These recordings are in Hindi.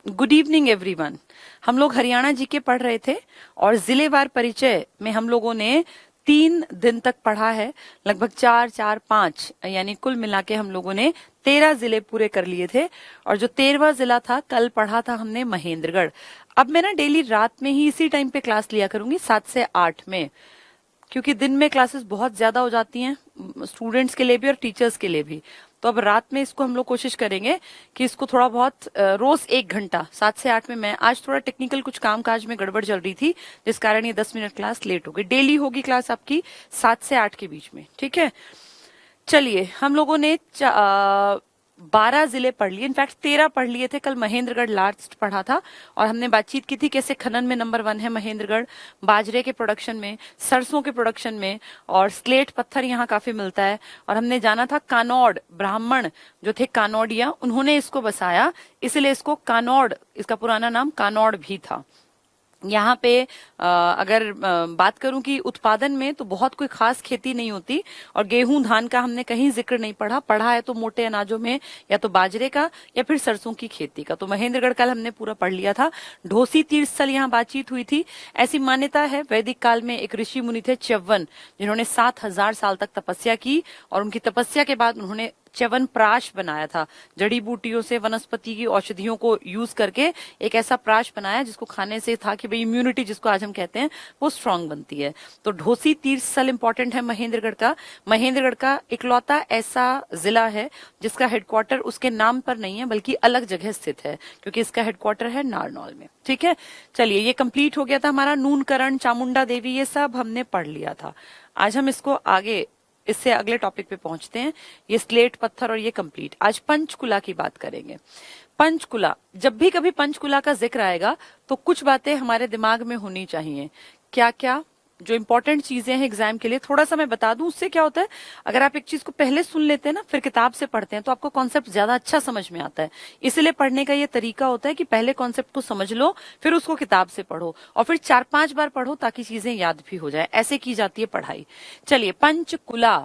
Good evening everyone. हम लोग हरियाणा जी के पढ़ रहे थे और जिलेवार परिचय में हम लोगों ने 3 दिन तक पढ़ा है। लगभग 4-4-5 यानी कुल मिला के हम लोगों ने 13 जिले पूरे कर लिए थे। और जो 13वां जिला था कल पढ़ा था हमने महेंद्रगढ़। अब मैं ना डेली रात में ही इसी टाइम पे क्लास लिया करूंगी 7 से 8 में, क्योंकि दिन में क्लासेस बहुत ज्यादा हो जाती हैं स्टूडेंट्स के लिए भी और टीचर्स के लिए भी। तो अब रात में इसको हम लोग कोशिश करेंगे कि इसको थोड़ा बहुत रोज 1 घंटा 7 से 8 में। मैं आज थोड़ा टेक्निकल कुछ काम काज में गड़बड़ चल रही थी जिस कारण ये 10 मिनट क्लास लेट हो गई। डेली होगी क्लास आपकी 7 से 8 के बीच में, ठीक है। चलिए, हम लोगों ने 12 जिले पढ़ लिए, इनफैक्ट 13 पढ़ लिए थे। कल महेंद्रगढ़ लास्ट पढ़ा था और हमने बातचीत की थी कैसे खनन में नंबर 1 है महेंद्रगढ़, बाजरे के प्रोडक्शन में, सरसों के प्रोडक्शन में, और स्लेट पत्थर यहाँ काफी मिलता है। और हमने जाना था कानौड़, ब्राह्मण जो थे कानौड़िया, उन्होंने इसको बसाया, इसलिए इसको कानौड़, इसका पुराना नाम कानौड़ भी था। यहाँ पे अगर बात करूं कि उत्पादन में तो बहुत कोई खास खेती नहीं होती और गेहूं धान का हमने कहीं जिक्र नहीं पढ़ा है तो मोटे अनाजों में या तो बाजरे का या फिर सरसों की खेती का। तो महेंद्रगढ़ कल हमने पूरा पढ़ लिया था। ढोसी तीर्थ स्थल यहाँ बातचीत हुई थी। ऐसी मान्यता है वैदिक काल में एक ऋषि मुनि थे च्यवन, जिन्होंने 7000 साल तक तपस्या की और उनकी तपस्या के बाद उन्होंने च्यवन प्राश बनाया था। जड़ी बूटियों से, वनस्पति की औषधियों को यूज करके एक ऐसा प्राश बनाया जिसको खाने से था कि भाई इम्यूनिटी जिसको आज हम कहते हैं वो स्ट्रांग बनती है। तो ढोसी तीर्थ स्थल इंपॉर्टेंट है महेंद्रगढ़ का। महेंद्रगढ़ का इकलौता ऐसा जिला है जिसका हेडक्वार्टर उसके नाम पर नहीं है बल्कि अलग जगह स्थित है, क्योंकि इसका हेडक्वार्टर है नारनौल में, ठीक है। चलिए, ये कंप्लीट हो गया था हमारा। नूनकरण, चामुंडा देवी, ये सब हमने पढ़ लिया था। आज हम इसको आगे इससे अगले टॉपिक पे पहुंचते हैं। ये स्लेट पत्थर और ये कंप्लीट। आज पंचकुला की बात करेंगे। पंचकुला, जब भी कभी पंचकुला का जिक्र आएगा तो कुछ बातें हमारे दिमाग में होनी चाहिए। क्या क्या जो इंपॉर्टेंट चीजें हैं एग्जाम के लिए, थोड़ा सा मैं बता दूं। उससे क्या होता है, अगर आप एक चीज को पहले सुन लेते हैं ना फिर किताब से पढ़ते हैं तो आपको कॉन्सेप्ट ज्यादा अच्छा समझ में आता है। इसलिए पढ़ने का ये तरीका होता है कि पहले कॉन्सेप्ट को समझ लो फिर उसको किताब से पढ़ो और फिर 4-5 बार पढ़ो ताकि चीजें याद भी हो जाए। ऐसे की जाती है पढ़ाई। चलिए, पंचकुला,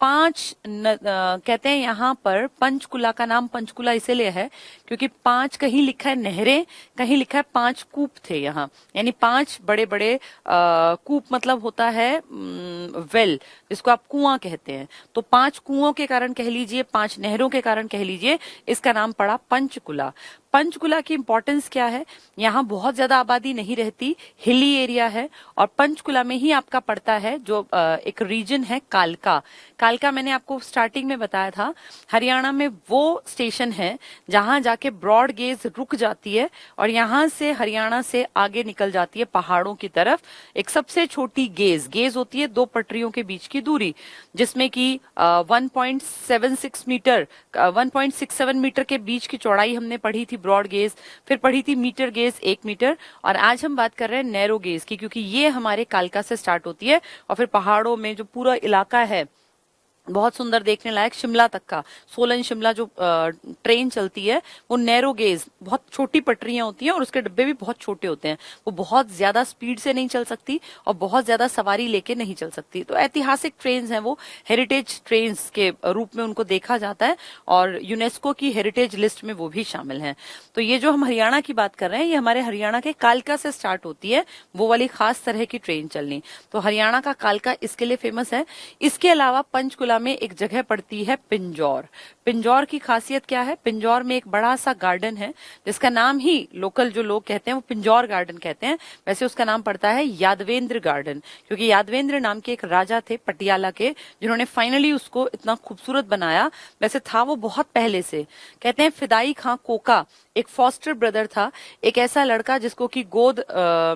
5 कहते हैं यहाँ पर। पंचकुला का नाम पंचकुला इसीलिए है क्योंकि 5 कहीं लिखा है नहरें, कहीं लिखा है 5 कूप थे यहाँ, यानी 5 बड़े बड़े कूप मतलब होता है वेल, जिसको आप कुआं कहते हैं। तो 5 कुओं के कारण कह लीजिए, 5 नहरों के कारण कह लीजिए, इसका नाम पड़ा पंचकुला। पंचकुला की इंपॉर्टेंस क्या है, यहाँ बहुत ज्यादा आबादी नहीं रहती, हिली एरिया है। और पंचकुला में ही आपका पड़ता है जो एक रीजन है कालका। कालका मैंने आपको स्टार्टिंग में बताया था, हरियाणा में वो स्टेशन है जहां जाके ब्रॉड गेज रुक जाती है और यहां से हरियाणा से आगे निकल जाती है पहाड़ों की तरफ। एक सबसे छोटी गेज होती है 2 पटरियों के बीच की दूरी, जिसमें कि 1.76 मीटर 1.67 मीटर के बीच की चौड़ाई हमने पढ़ी थी ब्रॉड गेज, फिर पढ़ी थी मीटर गेज 1 मीटर, और आज हम बात कर रहे हैं नैरो गेज की, क्योंकि ये हमारे कालका से स्टार्ट होती है और फिर पहाड़ों में जो पूरा इलाका है बहुत सुंदर देखने लायक, शिमला तक का, सोलन शिमला जो ट्रेन चलती है वो नैरो गेज, बहुत छोटी पटरियां होती हैं और उसके डब्बे भी बहुत छोटे होते हैं। वो बहुत ज्यादा स्पीड से नहीं चल सकती और बहुत ज्यादा सवारी लेके नहीं चल सकती। तो ऐतिहासिक ट्रेन हैं वो, हेरिटेज ट्रेन के रूप में उनको देखा जाता है और यूनेस्को की हेरिटेज लिस्ट में वो भी शामिल है। तो ये जो हम हरियाणा की बात कर रहे हैं, ये हमारे हरियाणा के कालका से स्टार्ट होती है वो वाली खास तरह की ट्रेन चलनी। तो हरियाणा का कालका इसके लिए फेमस है। इसके अलावा पंचकुला में एक जगह पड़ती है पिंजौर। पिंजौर की खासियत क्या है, पिंजौर में एक बड़ा सा गार्डन है जिसका नाम ही लोकल जो लोग कहते हैं वो पिंजौर गार्डन कहते हैं। वैसे उसका नाम पड़ता है यादवेंद्र गार्डन, क्योंकि यादवेंद्र नाम के एक राजा थे पटियाला के जिन्होंने फाइनली उसको इतना खूबसूरत बनाया। वैसे था वो बहुत पहले से। कहते हैं फिदाई खां कोका एक फॉस्टर ब्रदर था, एक ऐसा लड़का जिसको कि गोद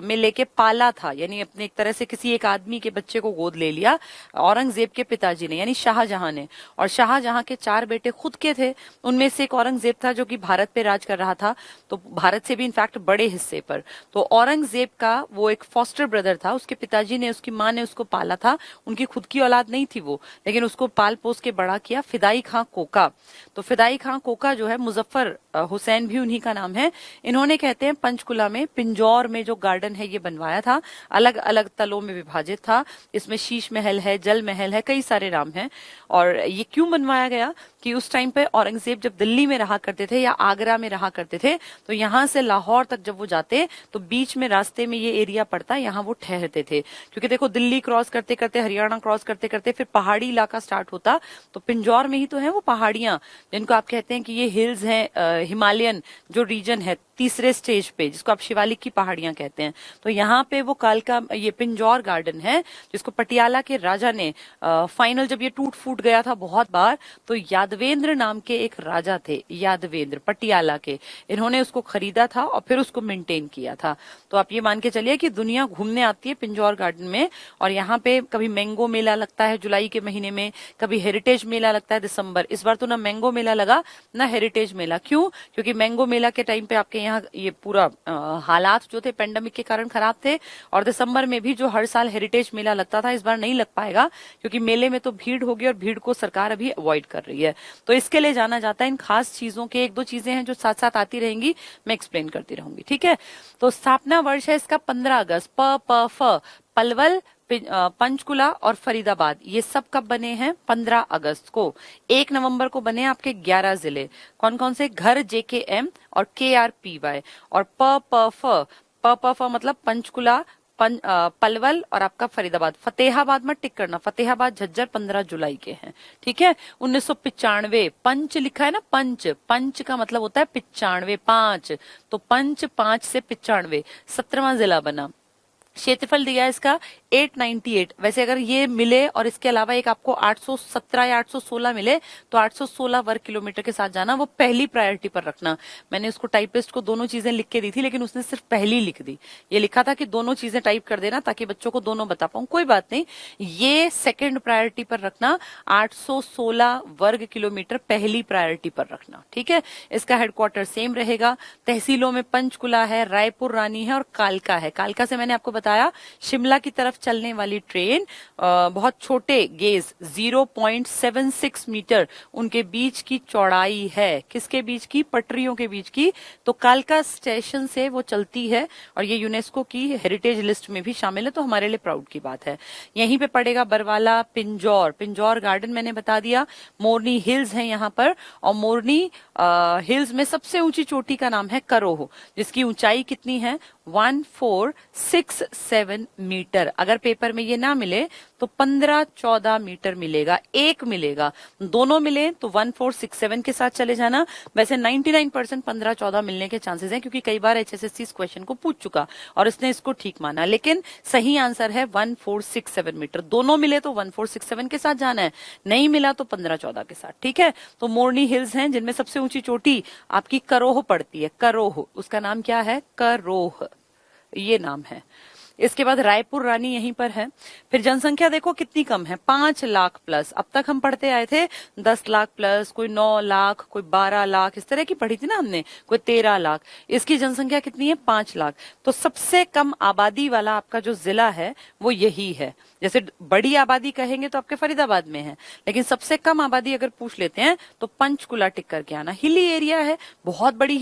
में लेके पाला था, यानी अपने एक तरह से किसी एक आदमी के बच्चे को गोद ले लिया औरंगजेब के पिताजी ने, यानी शाहजहां ने। और शाहजहां के 4 बेटे खुद के थे, उनमें से एक औरंगजेब था जो कि भारत पे राज कर रहा था, तो भारत से भी इनफैक्ट बड़े हिस्से पर। तो औरंगजेब का वो एक फॉस्टर ब्रदर था, उसके पिताजी ने, उसकी माँ ने उसको पाला था, उनकी खुद की औलाद नहीं थी वो, लेकिन उसको पाल पोस के बड़ा किया, फिदाई खां कोका। तो फिदाई खां कोका जो है, मुजफ्फर हुसैन भी उन्हीं का नाम है। इन्होंने कहते हैं पंचकुला में, पिंजौर में जो गार्डन है ये बनवाया था, अलग अलग तलों में विभाजित था। इसमें शीश महल है, जल महल है, कई सारे नाम हैं। और ये क्यों बनवाया गया कि उस टाइम पे औरंगजेब जब दिल्ली में रहा करते थे या आगरा में रहा करते थे, तो यहाँ से लाहौर तक जब वो जाते तो बीच में रास्ते में ये एरिया पड़ता, यहाँ वो ठहरते थे। क्योंकि देखो दिल्ली क्रॉस करते करते, हरियाणा क्रॉस करते करते फिर पहाड़ी इलाका स्टार्ट होता, तो पिंजौर में ही तो है वो पहाड़ियां जिनको आप कहते हैं कि ये हिल्स हैं, हिमालयन जो रीजन है तीसरे स्टेज पे, जिसको आप शिवालिक की पहाड़ियां कहते हैं। तो यहाँ पे वो कालका, ये पिंजौर गार्डन है जिसको पटियाला के राजा ने फाइनल जब ये टूट फूट गया था बहुत बार, तो यादवेंद्र नाम के एक राजा थे, यादवेंद्र पटियाला के, इन्होंने उसको खरीदा था और फिर उसको मेंटेन किया था। तो आप ये मान के चलिए कि दुनिया घूमने आती है पिंजौर गार्डन में। और यहाँ पे कभी मैंगो मेला लगता है जुलाई के महीने में, कभी हेरिटेज मेला लगता है दिसंबर। इस बार तो ना मैंगो मेला लगा ना हेरिटेज मेला। क्यों? क्योंकि मैंगो मेला के टाइम पे आपके यहाँ ये पूरा हालात जो थे पेंडेमिक के कारण खराब थे, और दिसंबर में भी जो हर साल हेरिटेज मेला लगता था इस बार नहीं लग पाएगा, क्योंकि मेले में तो भीड़ होगी और भीड़ को सरकार अभी अवॉइड कर रही है। तो इसके लिए जाना जाता है इन खास चीजों के, एक दो चीजें हैं जो साथ साथ आती रहेंगी, मैं एक्सप्लेन करती रहूंगी, ठीक है। तो स्थापना वर्ष है इसका 15 अगस्त। पलवल, पंचकुला और फरीदाबाद ये सब कब बने हैं? 15 अगस्त को। 1 नवंबर को बने आपके 11 जिले। कौन कौन से? घर JKM और KRPY। और प मतलब पंचकुला, पलवल और आपका फरीदाबाद। फतेहाबाद में टिक करना, फतेहाबाद झज्जर 15 जुलाई के हैं, ठीक है। 1995 पंच लिखा है ना, पंच का मतलब होता है 95, 5, तो पंच 5 से 95, 17वां जिला बना। क्षेत्रफल दिया है इसका 898। वैसे अगर ये मिले और इसके अलावा एक आपको 817 या 816 मिले तो 816 वर्ग किलोमीटर के साथ जाना, वो पहली प्रायोरिटी पर रखना। मैंने उसको टाइपिस्ट को दोनों चीजें लिख के दी थी, लेकिन उसने सिर्फ पहली लिख दी। ये लिखा था कि दोनों चीजें टाइप कर देना ताकि बच्चों को दोनों बता पाऊं, कोई बात नहीं। ये सेकंड प्रायोरिटी पर रखना, 816 वर्ग किलोमीटर पहली प्रायोरिटी पर रखना, ठीक है। इसका हेडक्वार्टर सेम रहेगा। तहसीलों में पंचकुला है, रायपुर रानी है और कालका है। कालका से मैंने आपको बताया शिमला की तरफ चलने वाली ट्रेन, बहुत छोटे गेज 0.76 मीटर उनके बीच की चौड़ाई है। किसके बीच की? पटरियों के बीच की। तो कालका स्टेशन से वो चलती है और ये यूनेस्को की हेरिटेज लिस्ट में भी शामिल है, तो हमारे लिए प्राउड की बात है। यहीं पे पड़ेगा बरवाला, पिंजौर गार्डन मैंने बता दिया। मोरनी हिल्स है यहाँ पर, और मोरनी हिल्स में सबसे ऊंची चोटी का नाम है करोह, जिसकी ऊंचाई कितनी है? 1467 मीटर। अगर पेपर में ये ना मिले तो 15-14 मीटर मिलेगा, एक मिलेगा। दोनों मिले तो 1467 के साथ चले जाना। वैसे 99% 15-14 मिलने के चांसेस हैं, क्योंकि कई बार HSSC इस क्वेश्चन को पूछ चुका और इसने इसको ठीक माना, लेकिन सही आंसर है 1467 मीटर। दोनों मिले तो 1467 के साथ जाना है, नहीं मिला तो 15-14 के साथ, ठीक है। तो मोरनी हिल्स हैं जिनमें सबसे ऊंची चोटी आपकी करोह पड़ती है। करोह, उसका नाम क्या है? करोह, ये नाम है। इसके बाद रायपुर रानी यहीं पर है। फिर जनसंख्या देखो कितनी कम है, 5 लाख प्लस। अब तक हम पढ़ते आए थे 10 लाख प्लस, कोई 9 लाख, कोई 12 लाख, इस तरह की पढ़ी थी ना हमने, कोई 13 लाख। इसकी जनसंख्या कितनी है? 5 लाख। तो सबसे कम आबादी वाला आपका जो जिला है वो यही है। जैसे बड़ी आबादी कहेंगे तो आपके फरीदाबाद में है, लेकिन सबसे कम आबादी अगर पूछ लेते हैं तो पंचकुला टिक करके आना। हिली एरिया है, बहुत बड़ी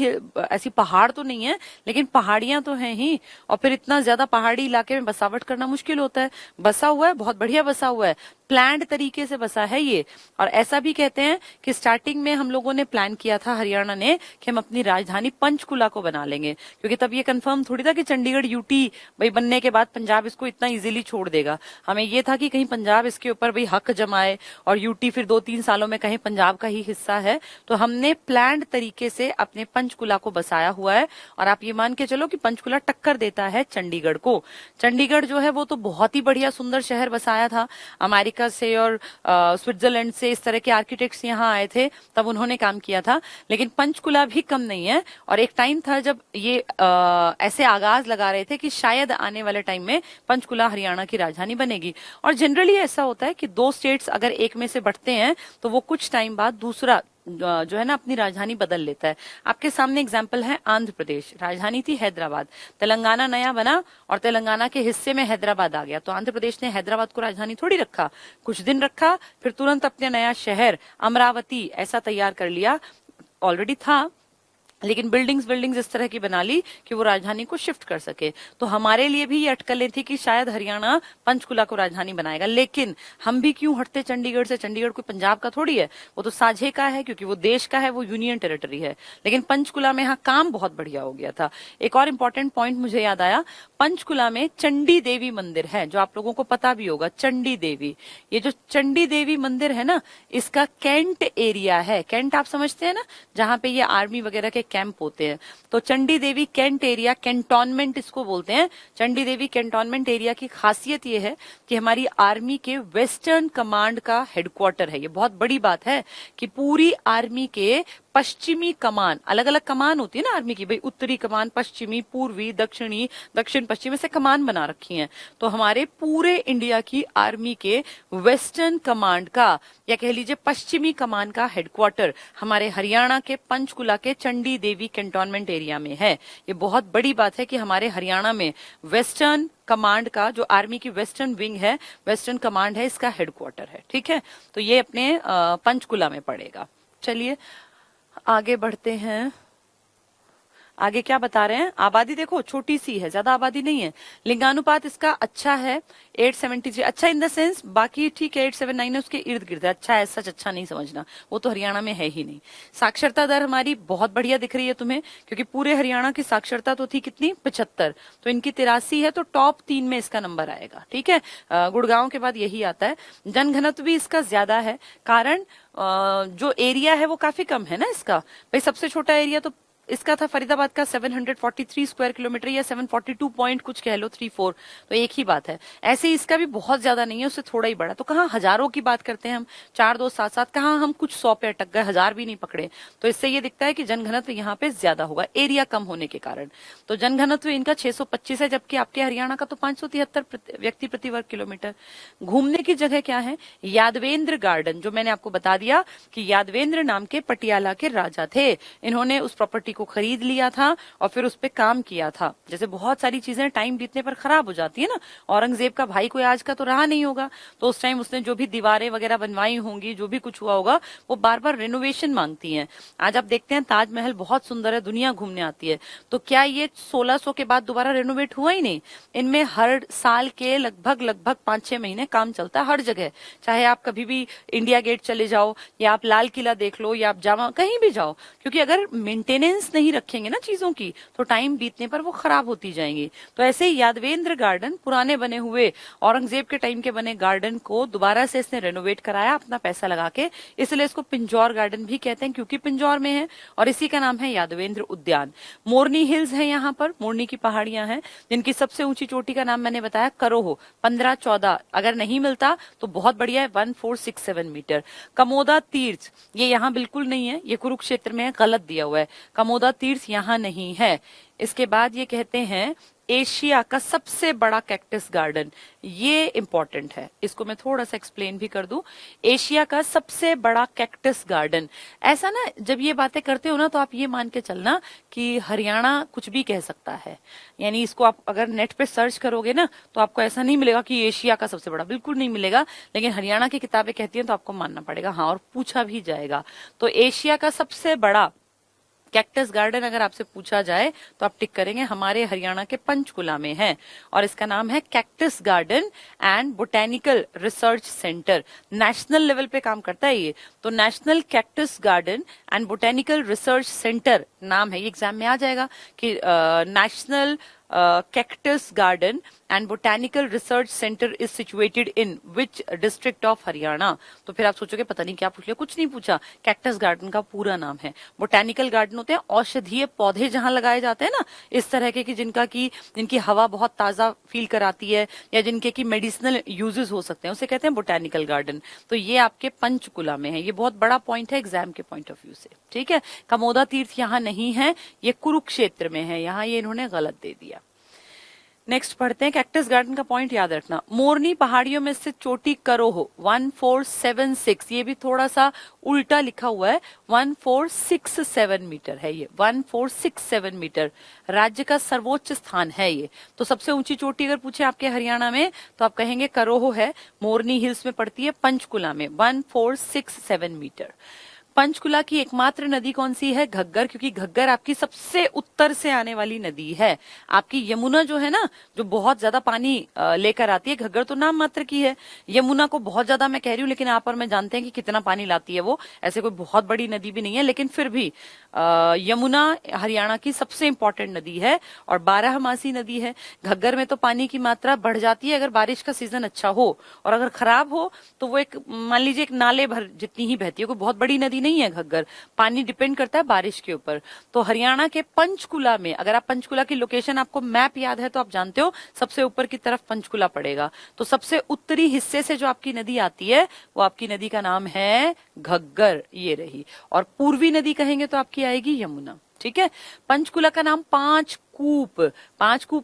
ऐसी पहाड़ तो नहीं है, लेकिन पहाड़ियां तो हैं ही। और फिर इतना ज्यादा पहाड़ी इलाके में बसावट करना मुश्किल होता है। बसा हुआ है, बहुत बढ़िया बसा हुआ है, प्लान्ड तरीके से बसा है ये। और ऐसा भी कहते हैं कि स्टार्टिंग में हम लोगों ने प्लान किया था, हरियाणा ने, कि हम अपनी राजधानी पंचकुला को बना लेंगे, क्योंकि तब ये कंफर्म थोड़ी था कि चंडीगढ़ यूटी भाई बनने के बाद पंजाब इसको इतना इजीली छोड़ देगा। हमें ये था कि कहीं पंजाब इसके ऊपर भाई हक जमाए और यूटी फिर 2-3 सालों में कहीं पंजाब का ही हिस्सा है। तो हमने प्लान्ड तरीके से अपने पंचकुला को बसाया हुआ है। और आप ये मान के चलो कि पंचकुला टक्कर देता है चंडीगढ़ को। चंडीगढ़ जो है वो तो बहुत ही बढ़िया सुंदर शहर बसाया था। अमेरिका से और स्विट्जरलैंड से इस तरह के आर्किटेक्ट्स यहाँ आए थे, तब उन्होंने काम किया था। लेकिन पंचकुला भी कम नहीं है। और एक टाइम था जब ये ऐसे आगाज लगा रहे थे कि शायद आने वाले टाइम में पंचकुला हरियाणा की राजधानी बनेगी। और जनरली ऐसा होता है कि 2 स्टेट्स अगर एक में से बढ़ते हैं तो वो कुछ टाइम बाद दूसरा जो है ना अपनी राजधानी बदल लेता है। आपके सामने एग्जाम्पल है आंध्र प्रदेश, राजधानी थी हैदराबाद। तेलंगाना नया बना और तेलंगाना के हिस्से में हैदराबाद आ गया, तो आंध्र प्रदेश ने हैदराबाद को राजधानी थोड़ी रखा, कुछ दिन रखा, फिर तुरंत अपने नया शहर अमरावती ऐसा तैयार कर लिया। ऑलरेडी था लेकिन बिल्डिंग्स इस तरह की बना ली कि वो राजधानी को शिफ्ट कर सके। तो हमारे लिए भी ये अटकलें थी कि शायद हरियाणा पंचकुला को राजधानी बनाएगा, लेकिन हम भी क्यों हटते चंडीगढ़ से? चंडीगढ़ कोई पंजाब का थोड़ी है, वो तो साझे का है, क्योंकि वो देश का है, वो यूनियन टेरिटरी है। लेकिन पंचकुला में यहाँ काम बहुत बढ़िया हो गया था। एक और इंपॉर्टेंट पॉइंट मुझे याद आया, पंचकुला में चंडी देवी मंदिर है, जो आप लोगों को पता भी होगा। चंडी देवी, ये जो चंडी देवी मंदिर है ना, इसका कैंट एरिया है। कैंट आप समझते हैं ना, जहां पे ये आर्मी वगैरह के कैंप होते हैं। तो Chandi Devi cantt area, cantonment इसको बोलते हैं। चंडी देवी कैंटोनमेंट एरिया की खासियत ये है कि हमारी आर्मी के वेस्टर्न कमांड का हेडक्वार्टर है। ये बहुत बड़ी बात है कि पूरी आर्मी के पश्चिमी कमान, अलग अलग कमान होती है ना आर्मी की, भाई उत्तरी कमान, पश्चिमी, पूर्वी, दक्षिणी, दक्षिण पश्चिम, ऐसे कमान बना रखी हैं। तो हमारे पूरे इंडिया की आर्मी के वेस्टर्न कमांड का, या कह लीजिए पश्चिमी कमान का हेडक्वार्टर हमारे हरियाणा के पंचकुला के चंडी देवी कैंटोनमेंट एरिया में है। ये बहुत बड़ी बात है कि हमारे हरियाणा में वेस्टर्न कमांड का, जो आर्मी की वेस्टर्न विंग है, वेस्टर्न कमांड है, इसका हेडक्वार्टर है। ठीक है, तो ये अपने पंचकुला में पड़ेगा। चलिए आगे बढ़ते हैं। आगे क्या बता रहे हैं? आबादी देखो छोटी सी है, ज्यादा आबादी नहीं है। लिंगानुपात इसका अच्छा है, 873। अच्छा इन द सेंस, बाकी ठीक है 879 है, उसके इर्द गिर्द है। अच्छा है, सच अच्छा नहीं समझना, वो तो हरियाणा में है ही नहीं। साक्षरता दर हमारी बहुत बढ़िया दिख रही है तुम्हें, क्योंकि पूरे हरियाणा की साक्षरता तो थी कितनी, 75, तो इनकी 83 है, तो टॉप 3 में इसका नंबर आएगा। ठीक है, गुड़गांव के बाद यही आता है। जनघनत्व भी इसका ज्यादा है, कारण जो एरिया है वो काफी कम है ना इसका। भाई सबसे छोटा एरिया तो इसका था फरीदाबाद का 743 स्क्वायर किलोमीटर, या 742 पॉइंट कुछ कह लो, 34, तो एक ही बात है। ऐसे इसका भी बहुत ज्यादा नहीं है, उससे थोड़ा ही बड़ा। तो कहाँ हजारों की बात करते हैं हम, 4 2 7 7, कहाँ हम कुछ 100 पे अटक गए, 1000 भी नहीं पकड़े। तो इससे ये दिखता है कि जनघनत्व यहाँ पे ज्यादा होगा, एरिया कम होने के कारण। तो जनघनत्व इनका 625 है, जबकि आपके हरियाणा का तो 573 व्यक्ति प्रति वर्ग किलोमीटर। घूमने की जगह क्या है? यादवेंद्र गार्डन, जो मैंने आपको बता दिया कि यादवेंद्र नाम के पटियाला के राजा थे। इन्होंने उस प्रॉपर्टी को खरीद लिया था और फिर उस पे काम किया था। जैसे बहुत सारी चीजें टाइम बीतने पर खराब हो जाती है ना, औरंगजेब का भाई कोई आज का तो रहा नहीं होगा, तो उस टाइम उसने जो भी दीवारें वगैरह बनवाई होंगी, जो भी कुछ हुआ होगा, वो बार बार रेनोवेशन मांगती हैं। आज आप देखते हैं ताजमहल बहुत सुंदर है, दुनिया घूमने आती है, तो क्या ये 1600 के बाद दोबारा रेनोवेट हुआ ही नहीं? इनमें हर साल के लगभग 5-6 महीने काम चलता है हर जगह। चाहे आप कभी भी इंडिया गेट चले जाओ, या आप लाल किला देख लो, या आप जामा, कहीं भी जाओ, क्योंकि अगर मेंटेनेंस नहीं रखेंगे ना चीजों की, तो टाइम बीतने पर वो खराब होती जाएंगी। तो ऐसे ही यादवेंद्र गार्डन, पुराने बने हुए औरंगजेब के टाइम के बने गार्डन को दोबारा से इसने रेनोवेट कराया अपना पैसा लगा के, इसलिए इसको पिंजौर गार्डन भी कहते हैं, क्योंकि पिंजौर में है, और इसी का नाम है यादवेंद्र उद्यान। मोरनी हिल्स है यहाँ पर, मोरनी की पहाड़ियां हैं, जिनकी सबसे ऊंची चोटी का नाम मैंने बताया करोहो, 15-14, अगर नहीं मिलता तो बहुत बढ़िया है, 1467 मीटर। कमोदा तीर्थ, ये यहाँ बिल्कुल नहीं है, ये कुरुक्षेत्र में है, गलत दिया हुआ है, कमोदा तीर्थ यहाँ नहीं है। इसके बाद ये कहते हैं एशिया का सबसे बड़ा कैक्टस गार्डन, ये इंपॉर्टेंट है, इसको मैं थोड़ा सा एक्सप्लेन भी कर दूं। एशिया का सबसे बड़ा कैक्टस गार्डन, ऐसा ना जब ये बातें करते हो ना, तो आप ये मान के चलना कि हरियाणा कुछ भी कह सकता है। यानी इसको आप अगर नेट पे सर्च करोगे ना, तो आपको ऐसा नहीं मिलेगा कि एशिया का सबसे बड़ा, बिल्कुल नहीं मिलेगा, लेकिन हरियाणा की किताबें कहती हैं तो आपको मानना पड़ेगा, हाँ, और पूछा भी जाएगा। तो एशिया का सबसे बड़ा कैक्टस गार्डन अगर आपसे पूछा जाए तो आप टिक करेंगे, हमारे हरियाणा के पंचकुला में है, और इसका नाम है cactus garden and botanical research centre. National level पे काम करता है ये, तो national cactus garden and botanical research centre नाम है। ये एग्जाम में आ जाएगा कि national cactus garden and botanical research centre is situated in which district of Haryana. तो फिर आप सोचोगे पता नहीं क्या पूछ लिया, कुछ नहीं पूछा, कैक्टस गार्डन का पूरा नाम है। बोटेनिकल गार्डन होते हैं औषधीय पौधे जहां लगाए जाते हैं ना, इस तरह के कि जिनकी हवा बहुत ताजा फील कराती है, या जिनके की मेडिसिनल यूजेस हो सकते हैं, उसे कहते हैं बोटेनिकल गार्डन। तो ये आपके पंचकुला में है, ये बहुत बड़ा पॉइंट है एग्जाम के पॉइंट ऑफ व्यू से। ठीक है, कमोदा तीर्थ यहाँ नहीं है, ये कुरुक्षेत्र में है, यहाँ ये इन्होंने गलत दे दिया। नेक्स्ट पढ़ते हैं, कैक्टस गार्डन का पॉइंट याद रखना। मोरनी पहाड़ियों में स्थित चोटी करोहो 1476, ये भी थोड़ा सा उल्टा लिखा हुआ है, 1467 मीटर है ये, 1467 मीटर राज्य का सर्वोच्च स्थान है ये। तो सबसे ऊंची चोटी अगर पूछे आपके हरियाणा में तो आप कहेंगे करोहो है, मोरनी हिल्स में पड़ती है, पंचकुला में 1467 मीटर। पंचकुला की एकमात्र नदी कौन सी है? घग्गर, क्योंकि घग्गर आपकी सबसे उत्तर से आने वाली नदी है। आपकी यमुना जो है ना, जो बहुत ज्यादा पानी लेकर आती है, घग्गर तो नाम मात्र की है। यमुना को बहुत ज्यादा मैं कह रही हूँ, लेकिन यहाँ पर मैं जानते हैं कि कितना पानी लाती है वो, ऐसे कोई बहुत बड़ी नदी भी नहीं है, लेकिन फिर भी यमुना हरियाणा की सबसे इंपॉर्टेंट नदी है और 12मासी नदी है। घग्गर में तो पानी की मात्रा बढ़ जाती है अगर बारिश का सीजन अच्छा हो, और अगर खराब हो तो वो एक, मान लीजिए, एक नाले भर जितनी ही बहती है, कोई बहुत बड़ी नदी नहीं है घग्गर। पानी डिपेंड करता है बारिश के ऊपर। तो हरियाणा के पंचकुला में, अगर आप पंचकुला की लोकेशन, आपको मैप याद है तो आप जानते हो सबसे ऊपर की तरफ पंचकुला पड़ेगा, तो सबसे उत्तरी हिस्से से जो आपकी नदी आती है वो आपकी नदी का नाम है घग्गर, ये रही। और पूर्वी नदी कहेंगे तो आपकी आएगी यमुना। ठीक है। पंचकुला का नाम पांच कूप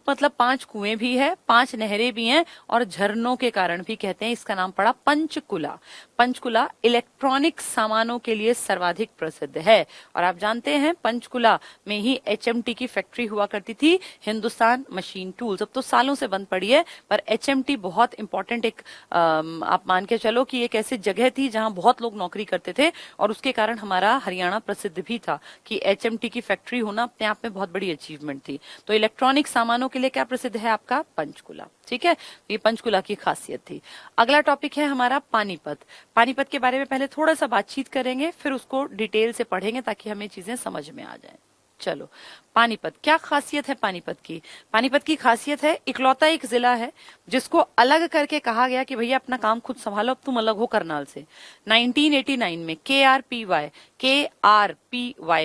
मतलब 5 कुएं भी है, 5 नहरें भी हैं और झरनों के कारण भी कहते हैं इसका नाम पड़ा पंचकुला। पंचकुला इलेक्ट्रॉनिक सामानों के लिए सर्वाधिक प्रसिद्ध है। और आप जानते हैं पंचकुला में ही HMT की फैक्ट्री हुआ करती थी, हिंदुस्तान मशीन टूल्स। अब तो सालों से बंद पड़ी है, पर HMT बहुत इंपॉर्टेंट एक आप मान के चलो कि एक ऐसी जगह थी जहां बहुत लोग नौकरी करते थे, और उसके कारण हमारा हरियाणा प्रसिद्ध भी था कि HMT की फैक्ट्री होना अपने आप में बहुत बड़ी अचीवमेंट थी। तो इलेक्ट्रॉनिक सामानों के लिए क्या प्रसिद्ध है? आपका पंचकुला। ठीक है, ये पंचकुला की खासियत थी। अगला टॉपिक है हमारा पानीपत। पानीपत के बारे में पहले थोड़ा सा बातचीत करेंगे, फिर उसको डिटेल से पढ़ेंगे ताकि हमें चीजें समझ में आ जाए। चलो, पानीपत, क्या खासियत है पानीपत की? पानीपत की खासियत है, इकलौता एक जिला है जिसको अलग करके कहा गया कि भैया अपना काम खुद संभालो, अब तुम अलग हो करनाल से। 1989 में KRPY,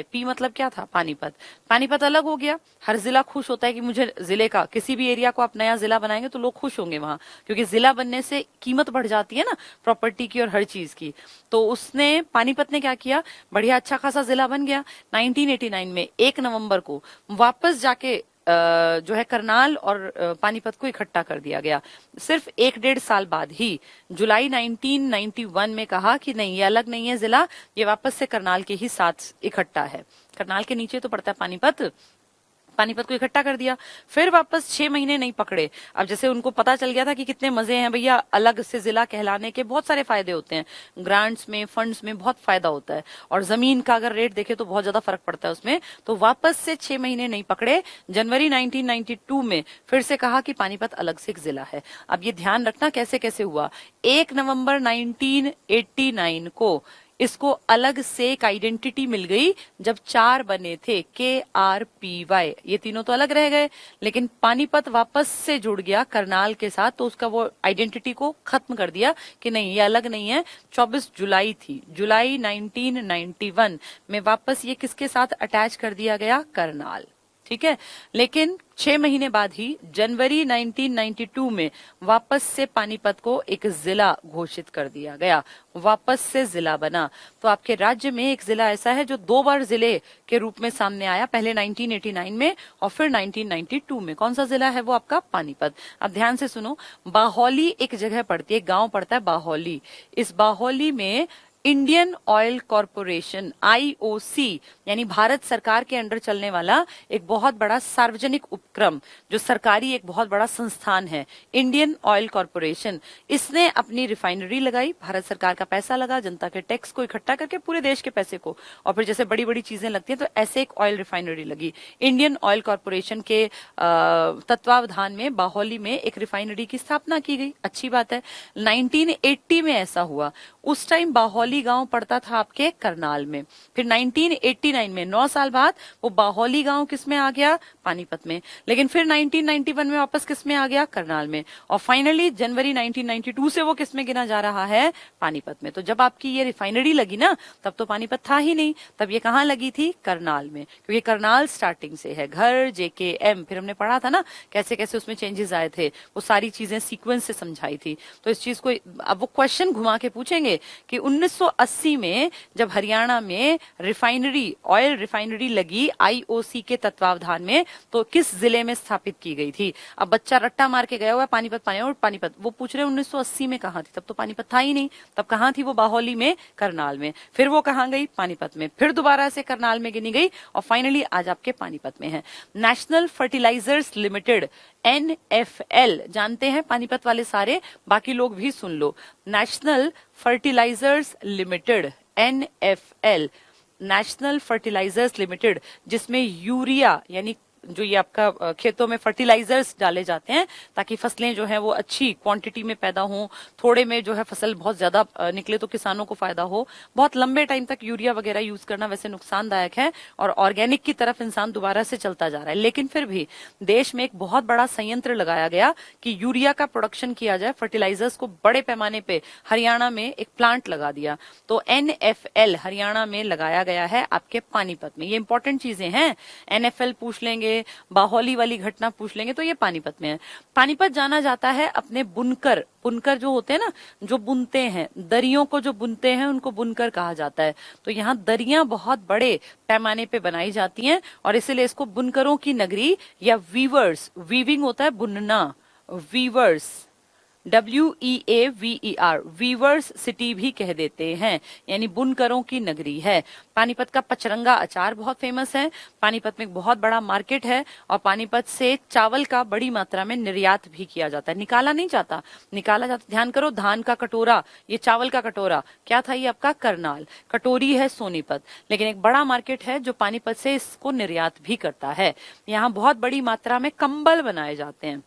पी मतलब क्या था? पानीपत। पानीपत अलग हो गया। हर जिला खुश होता है कि मुझे जिले का, किसी भी एरिया को आप नया जिला बनाएंगे तो लोग खुश होंगे वहां, क्योंकि जिला बनने से कीमत बढ़ जाती है ना, प्रॉपर्टी की और हर चीज की। तो उसने, पानीपत ने क्या किया, बढ़िया अच्छा खासा जिला बन गया। 1989 में 1 नवंबर को वापस जाके जो है करनाल और पानीपत को इकट्ठा कर दिया गया। सिर्फ 1-1.5 साल बाद ही जुलाई 1991 में कहा कि नहीं, ये अलग नहीं है जिला, ये वापस से करनाल के ही साथ इकट्ठा है। करनाल के नीचे तो पड़ता है पानीपत। पानीपत को इकट्ठा कर दिया, फिर वापस 6 महीने नहीं पकड़े। अब जैसे उनको पता चल गया था कि कितने मजे हैं भैया अलग से जिला कहलाने के, बहुत सारे फायदे होते हैं, ग्रांट्स में, फंड्स में बहुत फायदा होता है, और जमीन का अगर रेट देखे तो बहुत ज्यादा फर्क पड़ता है उसमें। तो वापस से 6 महीने नहीं पकड़े, जनवरी 1992 में फिर से कहा कि पानीपत अलग से एक जिला है। अब ये ध्यान रखना कैसे कैसे हुआ। 1 नवंबर 1989 को इसको अलग से एक आइडेंटिटी मिल गई जब 4 बने थे, KRPY, ये तीनों तो अलग रह गए, लेकिन पानीपत वापस से जुड़ गया करनाल के साथ, तो उसका वो आइडेंटिटी को खत्म कर दिया कि नहीं, ये अलग नहीं है। 24 जुलाई थी, जुलाई 1991 में वापस ये किसके साथ अटैच कर दिया गया? करनाल। ठीक है, लेकिन 6 महीने बाद ही जनवरी 1992 में वापस से पानीपत को एक जिला घोषित कर दिया गया, वापस से जिला बना। तो आपके राज्य में एक जिला ऐसा है जो 2 बार जिले के रूप में सामने आया, पहले 1989 में और फिर 1992 में। कौन सा जिला है वो? आपका पानीपत। अब ध्यान से सुनो, बाहोली एक जगह पड़ती है, गांव पड़ता है बाहोली। इस बाहोली में इंडियन ऑयल कॉरपोरेशन, IOC, यानी भारत सरकार के अंडर चलने वाला एक बहुत बड़ा सार्वजनिक उपक्रम, जो सरकारी एक बहुत बड़ा संस्थान है, इंडियन ऑयल कॉरपोरेशन, इसने अपनी रिफाइनरी लगाई। भारत सरकार का पैसा लगा, जनता के टैक्स को इकट्ठा करके, पूरे देश के पैसे को, और फिर जैसे बड़ी बड़ी चीजें लगती हैं तो ऐसे एक ऑयल रिफाइनरी लगी। इंडियन ऑयल कॉरपोरेशन के तत्वावधान में बाहोली में एक रिफाइनरी की स्थापना की गई, अच्छी बात है। 1980 में ऐसा हुआ, उस टाइम बाहोली गांव पड़ता था आपके करनाल में। फिर 1989 में 9 साल बाद वो बाहोली गांव किस में आ गया? पानीपत में। लेकिन फिर 1991 में वापस किस में आ गया? करनाल में। और फाइनली जनवरी 1992 से वो किस में गिना जा रहा है? पानीपत में। तो जब आपकी ये रिफाइनरी लगी ना, तब तो पानीपत था ही नहीं, तब ये कहाँ लगी थी? करनाल में, क्योंकि करनाल स्टार्टिंग से है। घर, JKM, फिर हमने पढ़ा था ना कैसे कैसे उसमें चेंजेस आए थे, वो सारी चीजें सीक्वेंस से समझाई थी। तो इस चीज को अब वो क्वेश्चन घुमा के पूछेंगे कि 1980 में जब हरियाणा में रिफाइनरी, ऑयल रिफाइनरी लगी IOC के तत्वावधान में, तो किस जिले में स्थापित की गई थी? अब बच्चा रट्टा मार के गया हुआ पानीपत पानीपत, वो पूछ रहे 1980 में कहाँ थी? तब तो पानीपत था ही नहीं, तब कहाँ थी वो? बाहोली में, करनाल में। फिर वो कहाँ गई? पानीपत में। फिर दोबारा से करनाल में गिनी गई और फाइनली आज आपके पानीपत में है। नेशनल फर्टिलाइजर्स लिमिटेड, NFL, जानते हैं पानीपत वाले सारे, बाकी लोग भी सुन लो। National fertilizers limited, NFL national fertilizers limited, जिसमें यूरिया यानी जो ये आपका खेतों में फर्टिलाइजर्स डाले जाते हैं ताकि फसलें जो है वो अच्छी क्वांटिटी में पैदा हों, थोड़े में जो है फसल बहुत ज्यादा निकले तो किसानों को फायदा हो। बहुत लंबे टाइम तक यूरिया वगैरह यूज करना वैसे नुकसानदायक है और ऑर्गेनिक की तरफ इंसान दोबारा से चलता जा रहा है, लेकिन फिर भी देश में एक बहुत बड़ा संयंत्र लगाया गया कि यूरिया का प्रोडक्शन किया जाए, फर्टिलाइजर्स को बड़े पैमाने पे हरियाणा में एक प्लांट लगा दिया। तो NFL हरियाणा में लगाया गया है आपके पानीपत में। ये इंपॉर्टेंट चीजें हैं, NFL पूछ लेंगे, बाहोली वाली घटना पूछ लेंगे, तो ये पानीपत में है। पानीपत जाना जाता है अपने बुनकर, बुनकर जो होते हैं ना, जो बुनते हैं, दरियों को जो बुनते हैं उनको बुनकर कहा जाता है। तो यहाँ दरियां बहुत बड़े पैमाने पे बनाई जाती हैं और इसीलिए इसको बुनकरों की नगरी या वीवर्स, वीविंग होता है बुनना, वीवर्स WEAVER, वीवर्स सिटी भी कह देते हैं, यानी बुनकरों की नगरी है। पानीपत का पचरंगा अचार बहुत फेमस है। पानीपत में एक बहुत बड़ा मार्केट है और पानीपत से चावल का बड़ी मात्रा में निर्यात भी किया जाता है, निकाला नहीं जाता, निकाला जाता। ध्यान करो, धान का कटोरा, ये चावल का कटोरा क्या था, ये आपका करनाल, कटोरी है सोनीपत, लेकिन एक बड़ा मार्केट है जो पानीपत से इसको निर्यात भी करता है। यहाँ बहुत बड़ी मात्रा में कंबल बनाए जाते हैं।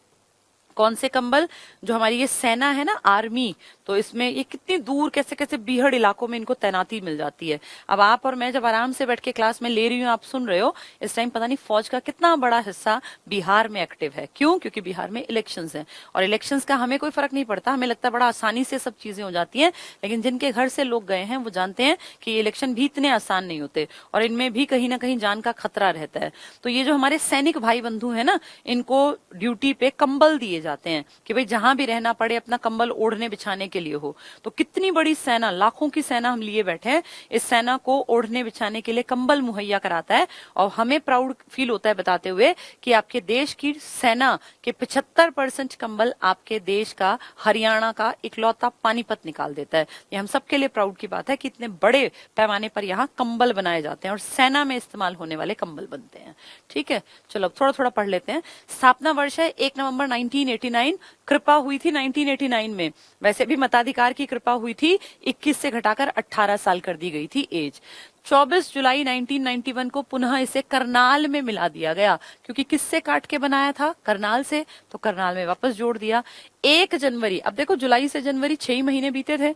कौन से कंबल, जो हमारी ये सेना है ना, आर्मी, तो इसमें ये कितनी दूर कैसे कैसे बीहड़ इलाकों में इनको तैनाती मिल जाती है। अब आप और मैं जब आराम से बैठ के क्लास में ले रही हूँ, आप सुन रहे हो, इस टाइम पता नहीं फौज का कितना बड़ा हिस्सा बिहार में एक्टिव है। क्यों? क्योंकि बिहार में इलेक्शंस हैं और इलेक्शंस का हमें कोई फर्क नहीं पड़ता, हमें लगता है बड़ा आसानी से सब चीजें हो जाती हैं, लेकिन जिनके घर से लोग गए हैं वो जानते हैं कि इलेक्शन भी इतने आसान नहीं होते और इनमें भी कहीं ना कहीं जान का खतरा रहता है। तो ये जो हमारे सैनिक भाई बंधु है ना, इनको ड्यूटी पे कंबल दिए जाते हैं कि भाई जहां भी रहना पड़े अपना कंबल ओढ़ने बिछाने के लिए हो। तो कितनी बड़ी सेना, लाखों की सेना हम लिए बैठे हैं, इस सेना को ओढ़ने बिछाने के लिए कंबल मुहैया कराता है और हमें प्राउड फील होता है बताते हुए कि आपके देश की सेना के 75% कंबल आपके देश का, हरियाणा का इकलौता पानीपत निकाल देता है। ये हम सबके लिए प्राउड की बात है कि इतने बड़े पैमाने पर यहाँ कंबल बनाए जाते हैं और सेना में इस्तेमाल होने वाले कंबल बनते हैं। ठीक है, चलो अब थोड़ा थोड़ा पढ़ लेते हैं। स्थापना वर्ष है 1 नवंबर 1989, कृपा हुई थी 1989 में। वैसे भी मताधिकार की कृपा हुई थी, 21 से घटाकर 18 साल कर दी गई थी एज। 24 जुलाई 1991 को पुनः इसे करनाल में मिला दिया गया, क्योंकि किससे काट के बनाया था, करनाल से, तो करनाल में वापस जोड़ दिया। 1 जनवरी, अब देखो जुलाई से जनवरी 6 महीने बीते थे,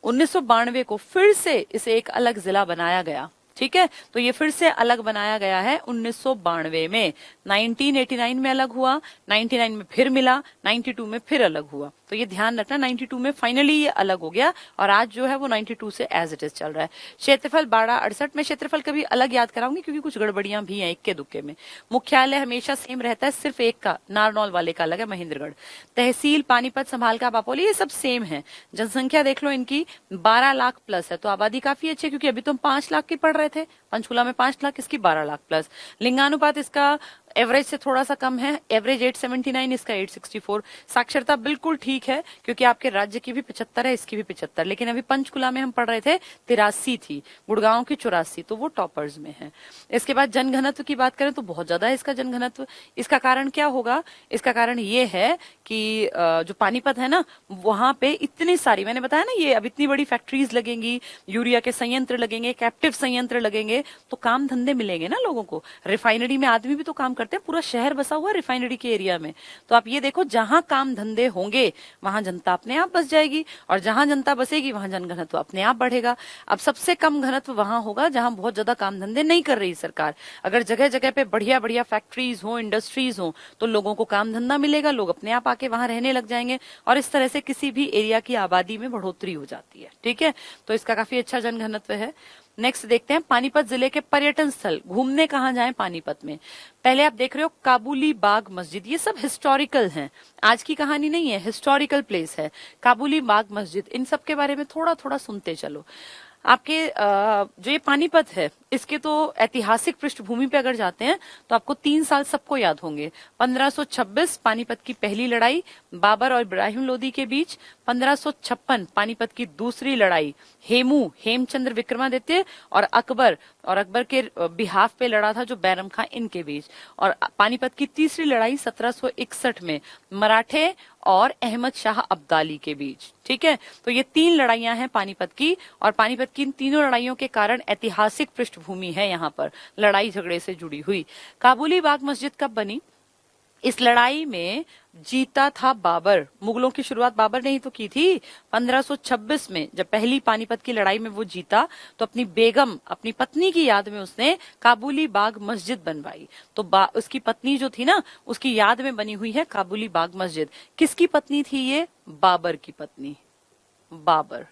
1992 को फिर से इसे एक अलग जिला बनाया गया। ठीक है, तो ये फिर से अलग बनाया गया है 1992 में। 1989 में अलग हुआ, 99 में फिर मिला, 92 में फिर अलग हुआ। तो ये ध्यान रखना, 92 में फाइनली ये अलग हो गया और आज जो है वो 92 से एज इट इज चल रहा है। क्षेत्रफल 1268 में, क्षेत्रफल कभी अलग याद कराऊंगी क्योंकि कुछ गड़बड़ियां भी हैं इक्के दुक्के में। मुख्यालय हमेशा सेम रहता है, सिर्फ एक का, नारनौल वाले का अलग है, महेंद्रगढ़। तहसील पानीपत, संभाल, बापोली, ये सब सेम है। जनसंख्या देख लो इनकी 12 लाख प्लस है, तो आबादी काफी अच्छी है, क्योंकि अभी तुम 5 लाख की पढ़ रहे थे, पंचकुला में 5 लाख, इसकी 12 लाख प्लस। लिंगानुपात इसका एवरेज से थोड़ा सा कम है, एवरेज 879, इसका 864। साक्षरता बिल्कुल ठीक है, क्योंकि आपके राज्य की भी 75 है, इसकी भी 75, लेकिन अभी पंचकुला में हम पढ़ रहे थे 83 थी, गुड़गांव की 84, तो वो टॉपर्स में है। इसके बाद जनघनत्व की बात करें तो बहुत ज्यादा है इसका जनघनत्व। इसका कारण क्या होगा? इसका कारण ये है कि जो पानीपत है ना, वहां पे इतनी सारी, मैंने बताया ना, ये अब इतनी बड़ी फैक्ट्रीज लगेंगी, यूरिया के संयंत्र लगेंगे, कैप्टिव संयंत्र लगेंगे, तो काम धंधे मिलेंगे ना लोगों को। रिफाइनरी में आदमी भी तो काम करते हैं, पूरा शहर बसा हुआ रिफाइनरी के एरिया में। तो आप ये देखो, जहां काम धंधे होंगे वहां जनता अपने आप बस जाएगी और जहां जनता बसेगी वहां जनघनत्व अपने आप बढ़ेगा। अब सबसे कम घनत्व वहां होगा जहां बहुत ज्यादा काम धंधे नहीं कर रही सरकार। अगर जगह जगह पे बढ़िया बढ़िया फैक्ट्रीज हो, इंडस्ट्रीज हो, तो लोगों को काम धंधा मिलेगा, लोग अपने आप आके वहां रहने लग जाएंगे और इस तरह से किसी भी एरिया की आबादी में बढ़ोतरी हो जाती है। ठीक है, तो इसका काफी अच्छा जनघनत्व है। नेक्स्ट देखते हैं, पानीपत जिले के पर्यटन स्थल, घूमने कहाँ जाएं पानीपत में। पहले आप देख रहे हो काबुली बाग मस्जिद, ये सब हिस्टोरिकल हैं, आज की कहानी नहीं है, हिस्टोरिकल प्लेस है। काबुली बाग मस्जिद, इन सब के बारे में थोड़ा थोड़ा सुनते चलो। आपके जो ये पानीपत है, इसके तो ऐतिहासिक पृष्ठभूमि पे अगर जाते हैं तो आपको 3 साल सबको याद होंगे। 1526 पानीपत की पहली लड़ाई बाबर और इब्राहिम लोदी के बीच, 1556 पानीपत की दूसरी लड़ाई हेमचंद्र विक्रमादित्य और अकबर के बिहाफ पे लड़ा था जो बैरम खां इनके बीच, और पानीपत की तीसरी लड़ाई 1761 में मराठे और अहमद शाह अब्दाली के बीच। ठीक है, तो ये 3 लड़ाइयां हैं पानीपत की, और पानीपत की इन तीनों लड़ाइयों के कारण ऐतिहासिक पृष्ठभूमि है यहाँ पर लड़ाई झगड़े से जुड़ी हुई। काबुली बाग मस्जिद कब बनी? इस लड़ाई में जीता था बाबर। मुगलों की शुरुआत बाबर ने ही तो की थी 1526 में। जब पहली पानीपत की लड़ाई में वो जीता तो अपनी बेगम, अपनी पत्नी की याद में उसने काबुली बाग मस्जिद बनवाई। तो उसकी पत्नी जो थी ना, उसकी याद में बनी हुई है काबुली बाग मस्जिद। किसकी पत्नी थी ये? बाबर की पत्नी, बाबर।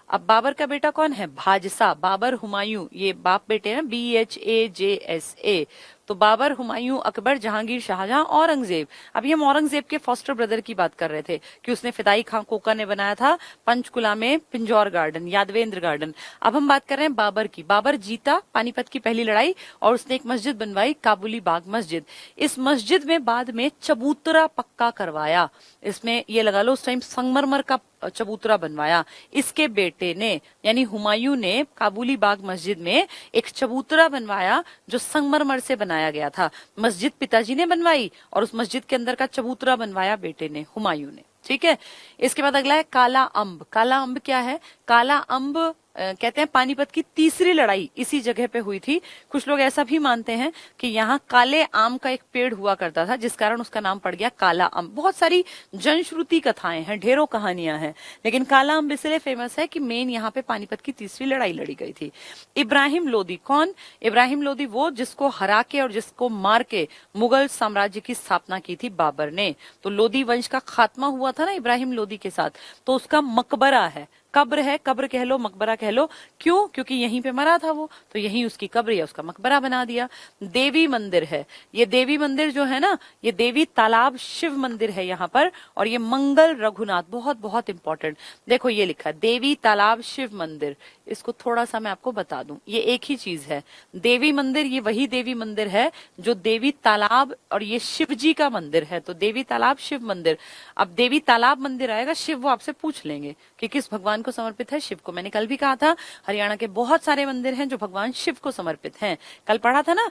अब बाबर का बेटा कौन है? भाजसा, बाबर हुमायूं, ये बाप बेटे हैं, BHAJSA। तो बाबर, हुमायूं, अकबर, जहांगीर, शाहजहां, औरंगजेब। अभी हम औरंगजेब के फॉस्टर ब्रदर की बात कर रहे थे कि उसने फिदाई खां कोका ने बनाया था पंचकुला में पिंजौर गार्डन, यादवेंद्र गार्डन। अब हम बात कर रहे हैं बाबर की। बाबर जीता पानीपत की पहली लड़ाई और उसने एक मस्जिद बनवाई, काबुली बाग मस्जिद। इस मस्जिद में बाद में चबूतरा पक्का करवाया। इसमें ये लगा लो उस टाइम संगमरमर का चबूतरा बनवाया। इसके बेटे ने यानी हुमायूं ने काबुली बाग मस्जिद में एक चबूतरा बनवाया जो संगमरमर से बनाया गया था। मस्जिद पिताजी ने बनवाई और उस मस्जिद के अंदर का चबूतरा बनवाया बेटे ने, हुमायूं ने। ठीक है, इसके बाद अगला है काला अम्ब। काला अम्ब क्या है? काला अम्ब कहते हैं पानीपत की तीसरी लड़ाई इसी जगह पे हुई थी। कुछ लोग ऐसा भी मानते हैं कि यहाँ काले आम का एक पेड़ हुआ करता था जिस कारण उसका नाम पड़ गया काला अम्ब। बहुत सारी जनश्रुति कथाएं हैं, ढेरों कहानियां हैं, लेकिन काला अम्ब इसलिए फेमस है कि मेन यहाँ पे पानीपत की तीसरी लड़ाई लड़ी गई थी। इब्राहिम लोदी कौन? इब्राहिम लोदी वो जिसको हरा के और जिसको मार के मुगल साम्राज्य की स्थापना की थी बाबर ने। तो लोदी वंश का खात्मा हुआ था ना इब्राहिम लोदी के साथ, तो उसका मकबरा है, कब्र है, कब्र कह लो, मकबरा कह लो। क्यों? क्योंकि यहीं पे मरा था वो, तो यहीं उसकी कब्र या उसका मकबरा बना दिया। देवी मंदिर है, ये देवी मंदिर जो है ना, ये देवी तालाब शिव मंदिर है यहाँ पर, और ये मंगल रघुनाथ, बहुत बहुत इंपॉर्टेंट। देखो ये लिखा है देवी तालाब शिव मंदिर। इसको थोड़ा सा मैं आपको बता दूं, ये एक ही चीज है। देवी मंदिर ये वही देवी मंदिर है जो देवी तालाब, और ये शिव जी का मंदिर है। तो देवी तालाब शिव मंदिर। अब देवी तालाब मंदिर आएगा, शिव वो आपसे पूछ लेंगे कि किस भगवान को समर्पित है। शिव को। मैंने कल भी कहा था हरियाणा के बहुत सारे मंदिर हैं जो भगवान शिव को समर्पित हैं। कल पढ़ा था ना,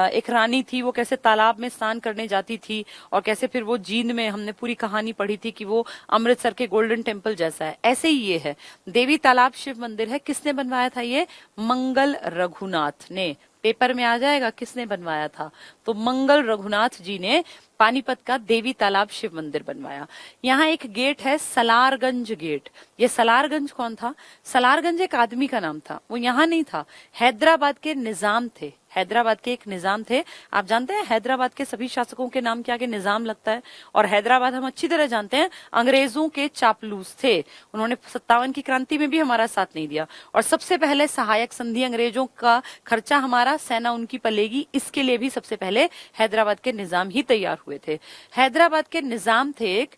एक रानी थी, वो कैसे तालाब में स्नान करने जाती थी और कैसे फिर वो जींद में, हमने पूरी कहानी पढ़ी थी कि वो अमृतसर के गोल्डन टेम्पल जैसा है। ऐसे ही ये है, देवी तालाब शिव मंदिर है। किसने बनवाया था ये? मंगल रघुनाथ ने। पेपर में आ जाएगा किसने बनवाया था, तो मंगल रघुनाथ जी ने पानीपत का देवी तालाब शिव मंदिर बनवाया। यहाँ एक गेट है सलारगंज गेट। ये सलारगंज कौन था? सलारगंज एक आदमी का नाम था, वो यहाँ नहीं था, हैदराबाद के निजाम थे। हैदराबाद के एक निजाम थे। आप जानते हैं हैदराबाद के सभी शासकों के नाम के आगे निजाम लगता है, और हैदराबाद हम अच्छी तरह जानते हैं अंग्रेजों के चापलूस थे। उन्होंने 57 की क्रांति में भी हमारा साथ नहीं दिया, और सबसे पहले सहायक संधि अंग्रेजों का खर्चा हमारा, सेना उनकी पलेगी, इसके लिए भी सबसे पहले हैदराबाद के निजाम ही तैयार हुए थे। हैदराबाद के निजाम थे एक,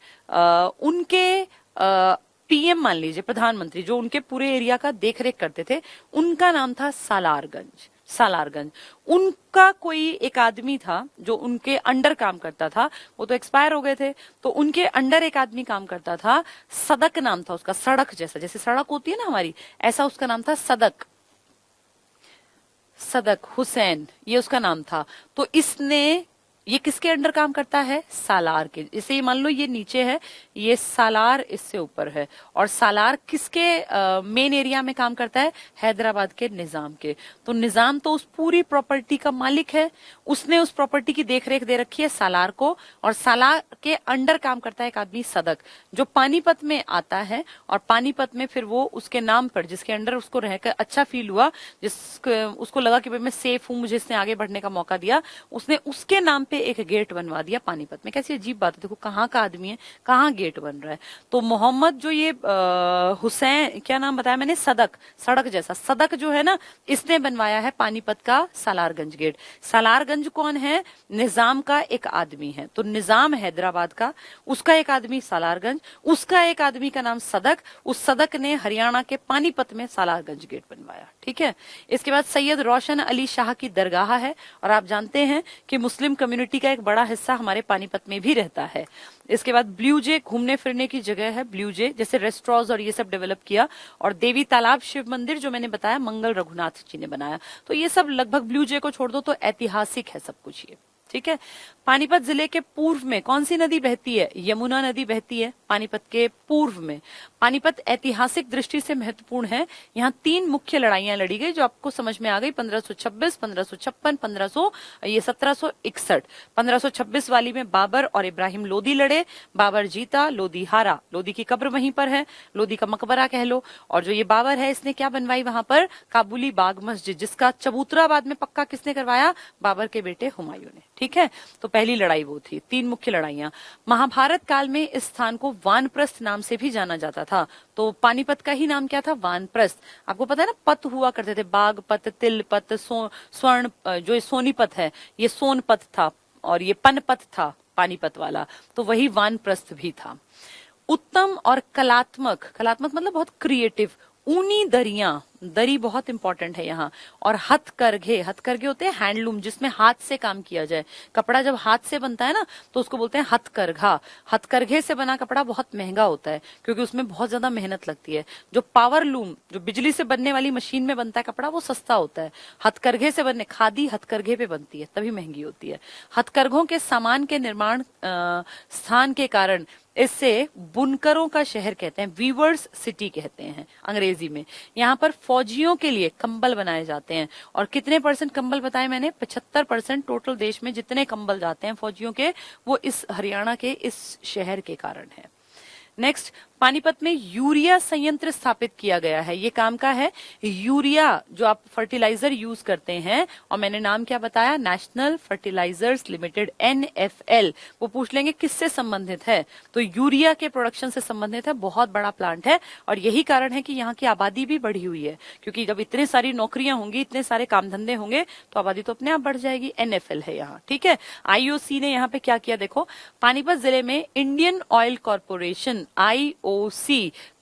उनके PM मान लीजिए, प्रधानमंत्री, जो उनके पूरे एरिया का देखरेख करते थे, उनका नाम था सालारगंज। सालारगंज। उनका कोई एक आदमी था जो उनके अंडर काम करता था, वो तो एक्सपायर हो गए थे, तो उनके अंडर एक आदमी काम करता था, सदक नाम था उसका, सड़क जैसा, जैसे सड़क होती है ना हमारी, ऐसा उसका नाम था सदक। सदक हुसैन ये उसका नाम था। तो इसने, ये किसके अंडर काम करता है? सालार के। जैसे ये मान लो ये नीचे है, ये सालार इससे ऊपर है, और सालार किसके मेन एरिया में काम करता है? हैदराबाद के निजाम के। तो निजाम तो उस पूरी प्रॉपर्टी का मालिक है, उसने उस प्रॉपर्टी की देखरेख दे रखी है सालार को, और सालार के अंडर काम करता है एक आदमी सदक, जो पानीपत में आता है, और पानीपत में फिर वो उसके नाम पर, जिसके अंडर उसको रहकर अच्छा फील हुआ, उसको लगा कि भाई मैं सेफ हूं, मुझे इसने आगे बढ़ने का मौका दिया, उसने उसके नाम पे एक गेट बनवा दिया पानीपत में। कैसी अजीब बात है, देखो कहाँ का आदमी है, कहाँ गेट बन रहा है। तो मोहम्मद जो ये हुसैन, क्या नाम बताया मैंने? सदक, सड़क जैसा सदक जो है ना, इसने बनवाया है पानीपत का सालारगंज गेट। सालारगंज कौन है? निजाम का एक आदमी है। तो निजाम हैदराबाद का, उसका एक आदमी सालारगंज, उसका एक आदमी का नाम सदक, उस सदक ने हरियाणा के पानीपत में सालारगंज गेट बनवाया। ठीक है। इसके बाद सैयद रोशन अली शाह की दरगाह है, और आप जानते हैं कि मुस्लिम कम्युनिटी का एक बड़ा हिस्सा हमारे पानीपत में भी रहता है। इसके बाद ब्लू जे घूमने फिरने की जगह है, ब्लू जे जैसे रेस्टोरेंट्स और ये सब डेवलप किया, और देवी तालाब शिव मंदिर जो मैंने बताया मंगल रघुनाथ जी ने बनाया। तो ये सब लगभग, ब्लू जे को छोड़ दो तो ऐतिहासिक है सब कुछ ये। ठीक है। पानीपत जिले के पूर्व में कौन सी नदी बहती है? यमुना नदी बहती है पानीपत के पूर्व में। पानीपत ऐतिहासिक दृष्टि से महत्वपूर्ण है। यहाँ 3 मुख्य लड़ाइयां लड़ी गई जो आपको समझ में आ गई, 1526, 1556, 1761। 1526 वाली में बाबर और इब्राहिम लोदी लड़े, बाबर जीता, लोदी हारा। लोदी की कब्र वहीं पर है, लोदी का मकबरा कह लो। और जो ये बाबर है इसने क्या बनवाई वहां पर? काबुली बाग मस्जिद, जिसका चबूतरा बाद में पक्का किसने करवाया? बाबर के बेटे हुमायूं ने। ठीक है, तो पहली लड़ाई वो थी। 3 मुख्य लड़ाइयां। महाभारत काल में इस स्थान को वानप्रस्थ नाम से भी जाना जाता था। तो पानीपत का ही नाम क्या था? वानप्रस्थ। आपको पता है ना, पत हुआ करते थे, बाग पत, तिल पत, स्वर्ण, जो सोनीपत है ये सोनपत था, और ये पनपत था पानीपत वाला, तो वही वानप्रस्थ भी था। उत्तम और कलात्मक, कलात्मक मतलब बहुत क्रिएटिव, ऊनी दरियां, दरी बहुत इंपॉर्टेंट है यहाँ। और हथकरघे, हथकरघे होते हैं हैंडलूम, जिसमें हाथ से काम किया जाए। कपड़ा जब हाथ से बनता है ना तो उसको बोलते हैं हथकरघा। हथकरघे से बना कपड़ा बहुत महंगा होता है क्योंकि उसमें बहुत ज्यादा मेहनत लगती है। जो पावर लूम, जो बिजली से बनने वाली मशीन में बनता है कपड़ा, वो सस्ता होता है। हथकरघे से बनने, खादी हथकरघे पे बनती है तभी महंगी होती है। हथकरघों के सामान के निर्माण स्थान के कारण इससे बुनकरों का शहर कहते हैं, वीवर्स सिटी कहते हैं अंग्रेजी में। यहाँ पर फौजियों के लिए कंबल बनाए जाते हैं। और कितने % कंबल बताए मैंने? 75% टोटल देश में जितने कंबल जाते हैं फौजियों के, वो इस हरियाणा के इस शहर के कारण है। नेक्स्ट, पानीपत में यूरिया संयंत्र स्थापित किया गया है। ये काम का है। यूरिया जो आप फर्टिलाइजर यूज करते हैं, और मैंने नाम क्या बताया? National fertilizers limited, NFL। वो पूछ लेंगे किससे संबंधित है, तो यूरिया के प्रोडक्शन से संबंधित है। बहुत बड़ा प्लांट है और यही कारण है कि यहाँ की आबादी भी बढ़ी हुई है, क्योंकि जब इतनी सारी नौकरियां होंगी, इतने सारे काम धंधे होंगे, तो आबादी तो अपने आप बढ़ जाएगी। NFL है यहाँ। ठीक है। IOC ने यहाँ पे क्या किया देखो, पानीपत जिले में इंडियन ऑयल कॉर्पोरेशन IOC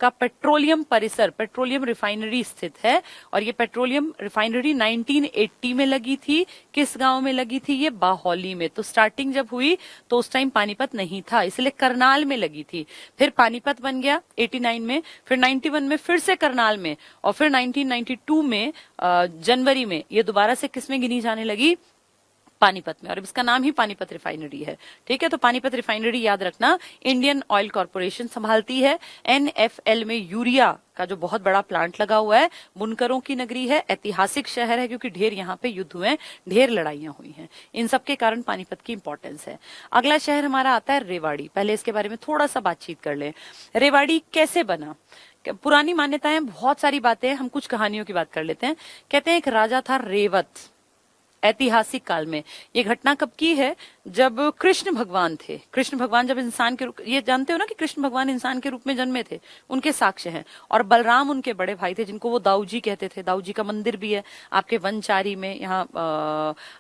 का पेट्रोलियम परिसर, पेट्रोलियम रिफाइनरी स्थित है। और ये पेट्रोलियम रिफाइनरी 1980 में लगी थी। किस गांव में लगी थी? ये बाहौली में। तो स्टार्टिंग जब हुई तो उस टाइम पानीपत नहीं था, इसलिए करनाल में लगी थी। फिर पानीपत बन गया 89 में, फिर 91 में फिर से करनाल में, और फिर 1992 में जनवरी में ये दोबारा से किसमें गिनी जाने लगी? पानीपत में। और इसका नाम ही पानीपत रिफाइनरी है। ठीक है, तो पानीपत रिफाइनरी याद रखना, इंडियन ऑयल कॉर्पोरेशन संभालती है। NFL में यूरिया का जो बहुत बड़ा प्लांट लगा हुआ है। बुनकरों की नगरी है, ऐतिहासिक शहर है क्योंकि ढेर यहाँ पे युद्ध हुए हैं, ढेर लड़ाइयां हुई हैं। इन सब के कारण पानीपत की इंपॉर्टेंस है। अगला शहर हमारा आता है रेवाड़ी। पहले इसके बारे में थोड़ा सा बातचीत कर ले। रेवाड़ी कैसे बना? पुरानी मान्यताएं, बहुत सारी बातें, हम कुछ कहानियों की बात कर लेते हैं। कहते हैं एक राजा था रेवत, ऐतिहासिक काल में। ये घटना कब की है? जब कृष्ण भगवान थे। कृष्ण भगवान जब इंसान के रूप, ये जानते हो ना कि कृष्ण भगवान इंसान के रूप में जन्मे थे, उनके साक्ष्य हैं। और बलराम उनके बड़े भाई थे, जिनको वो दाऊ जी कहते थे। दाऊ जी का मंदिर भी है आपके वनचारी में, यहाँ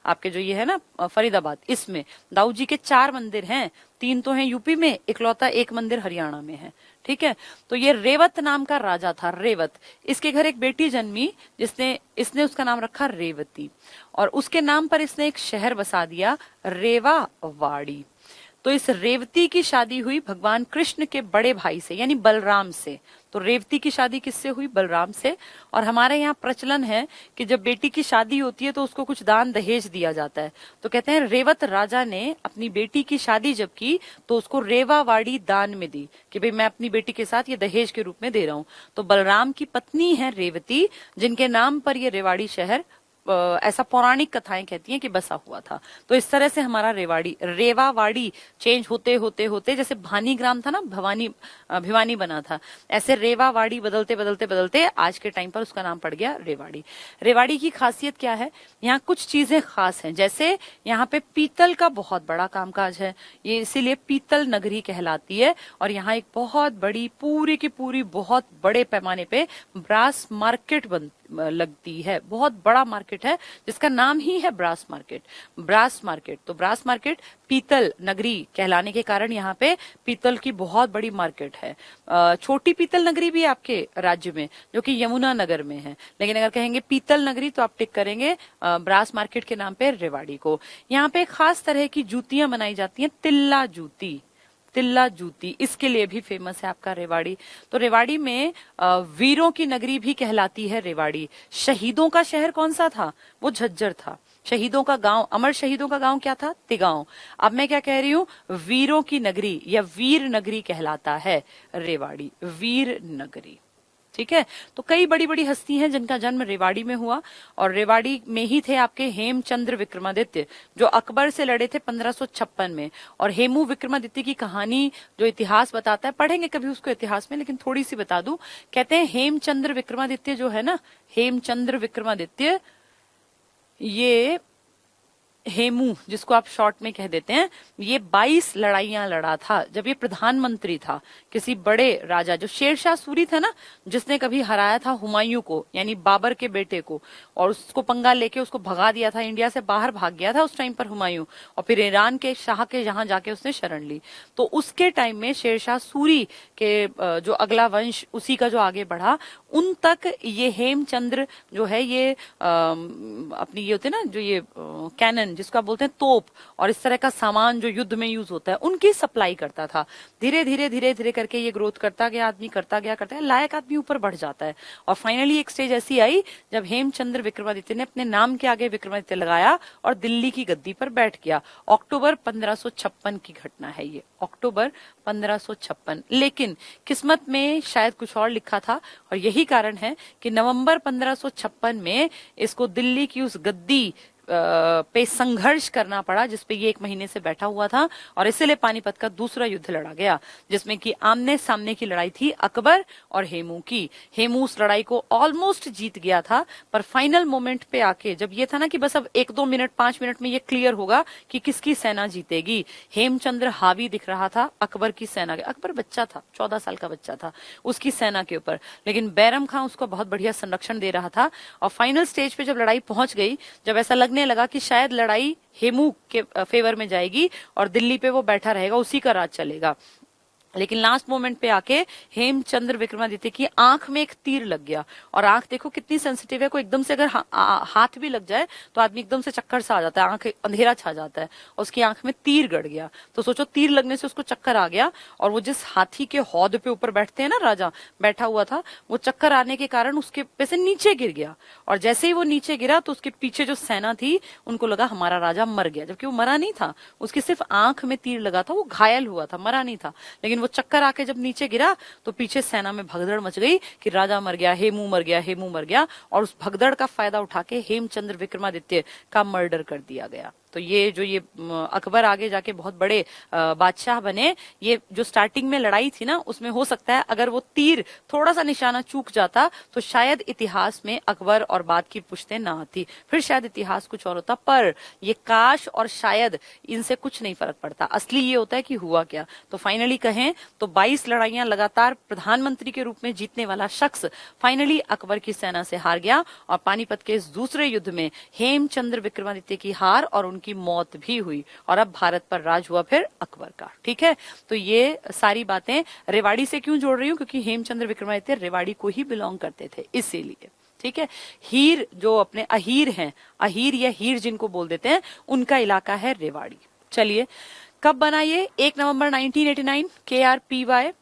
आपके जो ये है ना फरीदाबाद, इसमें दाऊ जी के 4 मंदिर हैं। 3 तो हैं यूपी में, इकलौता एक मंदिर हरियाणा में है। ठीक है, तो ये रेवत नाम का राजा था, रेवत। इसके घर एक बेटी जन्मी, इसने उसका नाम रखा रेवती, और उसके नाम पर इसने एक शहर बसा दिया, रेवावाड़ी। तो इस रेवती की शादी हुई भगवान कृष्ण के बड़े भाई से, यानी बलराम से। तो रेवती की शादी किससे हुई? बलराम से। और हमारे यहाँ प्रचलन है कि जब बेटी की शादी होती है तो उसको कुछ दान दहेज दिया जाता है। तो कहते हैं रेवत राजा ने अपनी बेटी की शादी जब की तो उसको रेवावाड़ी दान में दी कि भाई मैं अपनी बेटी के साथ ये दहेज के रूप में दे रहा हूं। तो बलराम की पत्नी है रेवती, जिनके नाम पर ये रेवाड़ी शहर, ऐसा पौराणिक कथाएं कहती हैं कि बसा हुआ था। तो इस तरह से हमारा रेवावाड़ी चेंज होते होते होते, जैसे भानीग्राम था ना, भिवानी बना था, ऐसे रेवावाड़ी बदलते बदलते बदलते आज के टाइम पर उसका नाम पड़ गया रेवाड़ी। रेवाड़ी की खासियत क्या है? यहाँ कुछ चीजें खास हैं, जैसे यहाँ पे पीतल का बहुत बड़ा कामकाज है, ये इसीलिए पीतल नगरी कहलाती है। और यहाँ एक बहुत बड़ी, पूरी की पूरी बहुत बड़े पैमाने पे ब्रास मार्केट लगती है। बहुत बड़ा मार्केट है जिसका नाम ही है ब्रास मार्केट। ब्रास मार्केट, तो ब्रास मार्केट पीतल नगरी कहलाने के कारण यहाँ पे पीतल की बहुत बड़ी मार्केट है। छोटी पीतल नगरी भी आपके राज्य में, जो कि यमुना नगर में है, लेकिन अगर कहेंगे पीतल नगरी तो आप टिक करेंगे ब्रास मार्केट के नाम पे रेवाड़ी को। यहाँ पे खास तरह की जूतियां बनाई जाती हैं, तिल्ला जूती। तिल्ला जूती, इसके लिए भी फेमस है आपका रेवाड़ी। तो रेवाड़ी में वीरों की नगरी भी कहलाती है रेवाड़ी। शहीदों का शहर कौन सा था? वो झज्जर था। शहीदों का गांव, अमर शहीदों का गांव क्या था? तिगांव। अब मैं क्या कह रही हूं, वीरों की नगरी या वीर नगरी कहलाता है रेवाड़ी, वीर नगरी। ठीक है, तो कई बड़ी बड़ी हस्ती हैं जिनका जन्म रेवाड़ी में हुआ, और रेवाड़ी में ही थे आपके हेमचंद्र विक्रमादित्य, जो अकबर से लड़े थे 1556 में। और हेमू विक्रमादित्य की कहानी जो इतिहास बताता है, पढ़ेंगे कभी उसको इतिहास में, लेकिन थोड़ी सी बता दूं। कहते हैं हेमचंद्र विक्रमादित्य जो है ना, हेमचंद्र विक्रमादित्य, ये हेमू जिसको आप शॉर्ट में कह देते हैं, ये 22 लड़ाइयां लड़ा था जब ये प्रधानमंत्री था किसी बड़े राजा, जो शेरशाह सूरी था ना, जिसने कभी हराया था हुमायूं को, यानी बाबर के बेटे को, और उसको पंगा लेके उसको भगा दिया था, इंडिया से बाहर भाग गया था उस टाइम पर हुमायूं, और फिर ईरान के शाह के यहाँ जाके उसने शरण ली। तो उसके टाइम में शेरशाह सूरी के जो अगला वंश उसी का जो आगे बढ़ा, उन तक ये हेमचंद्र जो है ये अपनी ये होते ना जो ये कैनन जिसको आप बोलते हैं तोप और इस तरह का सामान जो युद्ध में यूज होता है, उनकी सप्लाई करता था। धीरे धीरे धीरे धीरे करके ये ग्रोथ करता गया, आदमी करता गया, लायक आदमी ऊपर बढ़ जाता है। और फाइनली एक स्टेज ऐसी आई जब हेमचंद्र विक्रमादित्य ने अपने नाम के आगे विक्रमादित्य लगाया और दिल्ली की गद्दी पर बैठ गया। अक्टूबर 1556 की घटना है ये, अक्टूबर 1556। लेकिन किस्मत में शायद कुछ और लिखा था, और यही कारण है कि नवंबर 1556 में इसको दिल्ली की उस गद्दी पे संघर्ष करना पड़ा जिसपे ये 1 महीने से बैठा हुआ था, और इसीलिए पानीपत का दूसरा युद्ध लड़ा गया, जिसमें कि आमने सामने की लड़ाई थी अकबर और हेमू की। हेमू उस लड़ाई को ऑलमोस्ट जीत गया था, पर फाइनल मोमेंट पे आके जब ये था ना कि बस अब 1-2 मिनट 5 मिनट में ये क्लियर होगा कि किसकी सेना जीतेगी, हेमचंद्र हावी दिख रहा था अकबर की सेना के। अकबर बच्चा था, 14 साल का बच्चा था, उसकी सेना के ऊपर, लेकिन बैरम खां उसको बहुत बढ़िया संरक्षण दे रहा था। और फाइनल स्टेज पे जब लड़ाई पहुंच गई, जब ऐसा लगने लगा कि शायद लड़ाई हेमू के फेवर में जाएगी और दिल्ली पे वो बैठा रहेगा, उसी का राज चलेगा, लेकिन लास्ट मोमेंट पे आके हेमचंद्र विक्रमादित्य की आंख में एक तीर लग गया। और आंख देखो कितनी सेंसिटिव है, कोई एकदम से अगर हाथ भी लग जाए तो आदमी एकदम से चक्कर सा आ जाता है, आंख अंधेरा छा जाता है, और उसकी आंख में तीर गड़ गया। तो सोचो तीर लगने से उसको चक्कर आ गया, और वो जिस हाथी के हौद पे ऊपर बैठते हैं ना राजा, बैठा हुआ था, वो चक्कर आने के कारण उसके पे से नीचे गिर गया। और जैसे ही वो नीचे गिरा तो उसके पीछे जो सेना थी उनको लगा हमारा राजा मर गया, जबकि वो मरा नहीं था, उसकी सिर्फ आंख में तीर लगा था, वो घायल हुआ था, मरा नहीं था। लेकिन वो चक्कर आके जब नीचे गिरा तो पीछे सेना में भगदड़ मच गई कि राजा मर गया, हेमू मर गया, हेमू मर गया, और उस भगदड़ का फायदा उठा के हेमचंद्र विक्रमादित्य का मर्डर कर दिया गया। तो ये जो ये अकबर आगे जाके बहुत बड़े बादशाह बने, ये जो स्टार्टिंग में लड़ाई थी ना, उसमें हो सकता है अगर वो तीर थोड़ा सा निशाना चूक जाता तो शायद इतिहास में अकबर और बाद की पुश्तें ना आती, फिर शायद इतिहास कुछ और होता। पर ये काश और शायद इनसे कुछ नहीं फर्क पड़ता, असली ये होता है कि हुआ क्या। तो फाइनली कहें तो 22 लड़ाइयां लगातार प्रधानमंत्री के रूप में जीतने वाला शख्स फाइनली अकबर की सेना से हार गया, और पानीपत के इस दूसरे युद्ध में हेमचंद्र विक्रमादित्य की हार और की मौत भी हुई, और अब भारत पर राज हुआ फिर अकबर का। ठीक है, तो ये सारी बातें रेवाड़ी से क्यों जोड़ रही हूं, क्योंकि हेमचंद्र विक्रमादित्य रेवाड़ी को ही बिलोंग करते थे, इसीलिए। ठीक है, हीर जो अपने अहीर हैं, अहीर या हीर जिनको बोल देते हैं, उनका इलाका है रेवाड़ी। चलिए, कब बना ये? 1 नवंबर 1989, KRPY।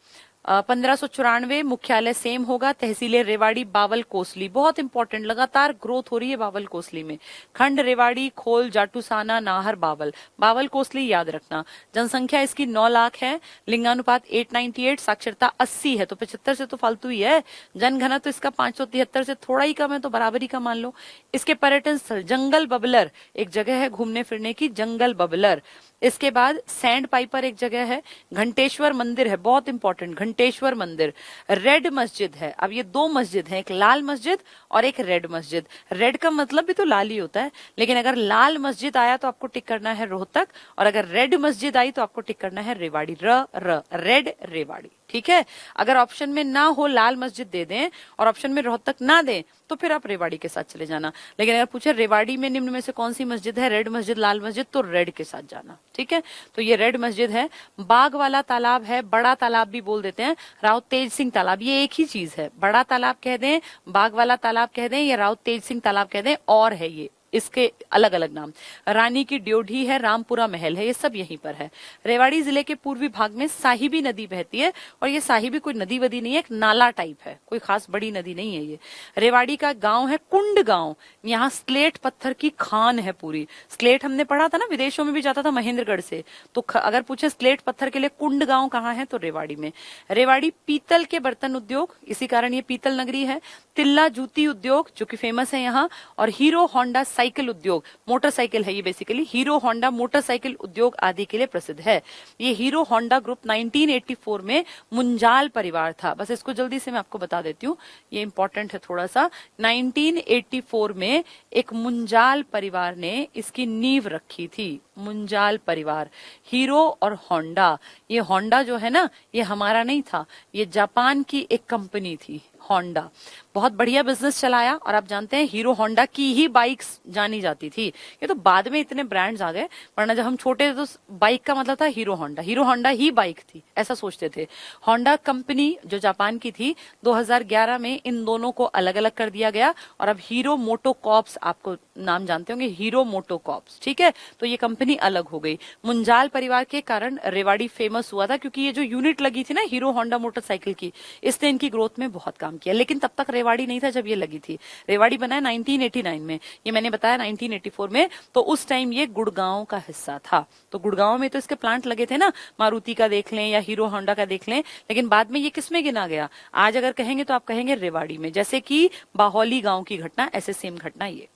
1594 मुख्यालय सेम होगा, तहसीलें रेवाड़ी, बावल, कोसली। बहुत इंपॉर्टेंट, लगातार ग्रोथ हो रही है बावल कोसली में। खंड रेवाड़ी, खोल, जाटूसाना, नाहर, बावल। बावल कोसली याद रखना। जनसंख्या इसकी 9 लाख है, लिंगानुपात 898, साक्षरता 80 है, तो 75 से तो फालतू ही है। जनघनत्व इसका 573 से थोड़ा ही कम है, तो बराबरी का मान लो। इसके पर्यटन स्थल जंगल बबलर एक जगह है घूमने फिरने की, जंगल बबलर। इसके बाद सैंड पाइपर एक जगह है, घंटेश्वर मंदिर है, बहुत इंपॉर्टेंट, घंटेश्वर मंदिर। रेड मस्जिद है। अब ये 2 मस्जिद है, एक लाल मस्जिद और एक रेड मस्जिद। रेड का मतलब भी तो लाल ही होता है, लेकिन अगर लाल मस्जिद आया तो आपको टिक करना है रोहतक, और अगर रेड मस्जिद आई तो आपको टिक करना है रेवाड़ी, रेड रेवाड़ी। ठीक है, अगर ऑप्शन में ना हो लाल मस्जिद दे दें और ऑप्शन में रोहतक ना दें तो फिर आप रेवाड़ी के साथ चले जाना। लेकिन अगर पूछे रेवाड़ी में निम्न में से कौन सी मस्जिद है, रेड मस्जिद, लाल मस्जिद, तो रेड के साथ जाना। ठीक है, तो ये रेड मस्जिद है। बाग वाला तालाब है, बड़ा तालाब भी बोल देते हैं, राव तेज सिंह तालाब, ये एक ही चीज है। बड़ा तालाब कह दें, बाग वाला तालाब कह दें, या राव तेज सिंह तालाब कह दें, और है ये इसके अलग अलग नाम। रानी की ड्योढ़ी है, रामपुरा महल है, ये सब यहीं पर है। रेवाड़ी जिले के पूर्वी भाग में साहिबी नदी बहती है, और ये साहिबी कोई नदी वदी नहीं है, एक नाला टाइप है, कोई खास बड़ी नदी नहीं है ये। रेवाड़ी का गांव है कुंड गांव, यहाँ स्लेट पत्थर की खान है पूरी। स्लेट हमने पढ़ा था ना, विदेशों में भी जाता था महेंद्रगढ़ से, तो अगर पूछे स्लेट पत्थर के लिए कुंड गांव कहाँ है, तो रेवाड़ी में। रेवाड़ी पीतल के बर्तन उद्योग, इसी कारण ये पीतल नगरी है। तिल्ला जूती उद्योग जो कि फेमस है यहाँ, और हीरो होंडा साइकिल उद्योग, मोटरसाइकिल है ये बेसिकली, हीरो होंडा मोटरसाइकिल उद्योग आदि के लिए प्रसिद्ध है। ये हीरो होंडा ग्रुप 1984 में मुंजाल परिवार था। बस इसको जल्दी से मैं आपको बता देती हूँ, ये इंपॉर्टेंट है थोड़ा सा। 1984 में एक मुंजाल परिवार ने इसकी नींव रखी थी। मुंजाल परिवार, हीरो और होंडा। ये होंडा जो है ना, ये हमारा नहीं था, ये जापान की एक कंपनी थी होंडा। बहुत बढ़िया बिजनेस चलाया, और आप जानते हैं हीरो होंडा की ही बाइक्स जानी जाती थी। ये तो बाद में इतने ब्रांड्स आ गए, वरना जब हम छोटे थे तो बाइक का मतलब था हीरो होंडा, हीरो होंडा ही बाइक थी, ऐसा सोचते थे। होंडा कंपनी जो जापान की थी, 2011 में इन दोनों को अलग अलग कर दिया गया, और अब हीरो मोटो कॉर्प्स, आपको नाम जानते होंगे, हीरो मोटो कॉर्प्स, ठीक है। तो ये कंपनी अलग हो गई। मुंजाल परिवार के कारण रेवाड़ी फेमस हुआ था, क्योंकि ये जो यूनिट लगी थी ना हीरो होंडा मोटरसाइकिल की, इसने इनकी ग्रोथ में बहुत काम किया। लेकिन तब तक रेवाड़ी नहीं था जब ये लगी थी। रेवाड़ी बना है 1989 में, ये मैंने बताया 1984 में, तो उस टाइम ये गुड़गांव का हिस्सा था। तो गुड़गांव में तो इसके प्लांट लगे थे ना, मारुति का देख लें या हीरो होंडा का देख लें, लेकिन बाद में ये किसमें गिना गया? आज अगर कहेंगे तो आप कहेंगे रेवाड़ी में, जैसे कि बाहोली गांव की घटना, ऐसे सेम घटना ये।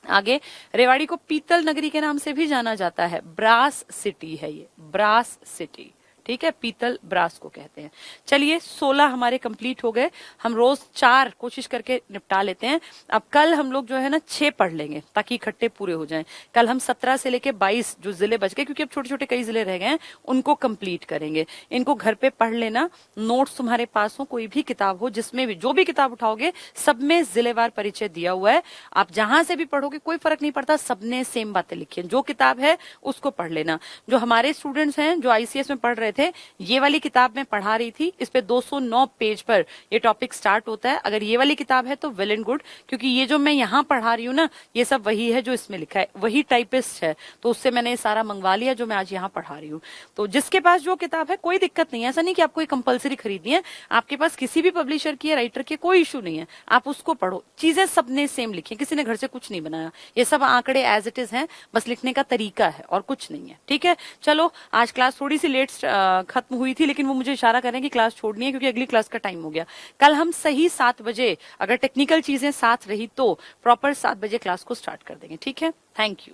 आगे, रेवाड़ी को पीतल नगरी के नाम से भी जाना जाता है, ब्रास सिटी है ये, ब्रास सिटी, ठीक है, पीतल ब्रास को कहते हैं। चलिए 16 हमारे कंप्लीट हो गए, हम रोज 4 कोशिश करके निपटा लेते हैं। अब कल हम लोग जो है ना 6 पढ़ लेंगे, ताकि इकट्ठे पूरे हो जाएं। कल हम 17 से लेके 22 जो जिले बच गए, क्योंकि अब छोटे छोटे कई जिले रह गए हैं, उनको कंप्लीट करेंगे। इनको घर पे पढ़ लेना, नोट्स तुम्हारे पास हो, कोई भी किताब हो, जिसमें भी जो भी किताब उठाओगे सब में जिलेवार परिचय दिया हुआ है। आप जहां से भी पढ़ोगे कोई फर्क नहीं पड़ता, सबने सेम बातें लिखी है। जो किताब है उसको पढ़ लेना। जो हमारे स्टूडेंट्स हैं जो आईसीएस में पढ़ रहे थे, ये वाली किताब मैं पढ़ा रही थी, इस पे 209 पेज पर ये टॉपिक स्टार्ट होता है। अगर ये वाली किताब है तो वेल एंड गुड, क्योंकि ये जो मैं यहाँ पढ़ा रही हूँ ना, ये सब वही है जो इसमें लिखा है, वही टाइपिस्ट है, तो उससे मैंने सारा मंगवा लिया जो मैं आज यहाँ पढ़ा रही हूँ। तो जिसके पास जो किताब है कोई दिक्कत नहीं है, ऐसा नहीं कि आपको कंपलसरी खरीदनी है। आपके पास किसी भी पब्लिशर की, राइटर की, कोई इशू नहीं है, आप उसको पढ़ो। चीजें सबने सेम लिखी, किसी ने घर से कुछ नहीं बनाया, ये सब आंकड़े एज इट इज हैं, बस लिखने का तरीका है और कुछ नहीं है, ठीक है। चलो, आज क्लास थोड़ी सी लेट खत्म हुई थी, लेकिन वो मुझे इशारा कर रहे हैं कि क्लास छोड़नी है, क्योंकि अगली क्लास का टाइम हो गया। कल हम सही 7 बजे, अगर टेक्निकल चीजें साथ रही तो प्रॉपर 7 बजे क्लास को स्टार्ट कर देंगे, ठीक है। Thank you.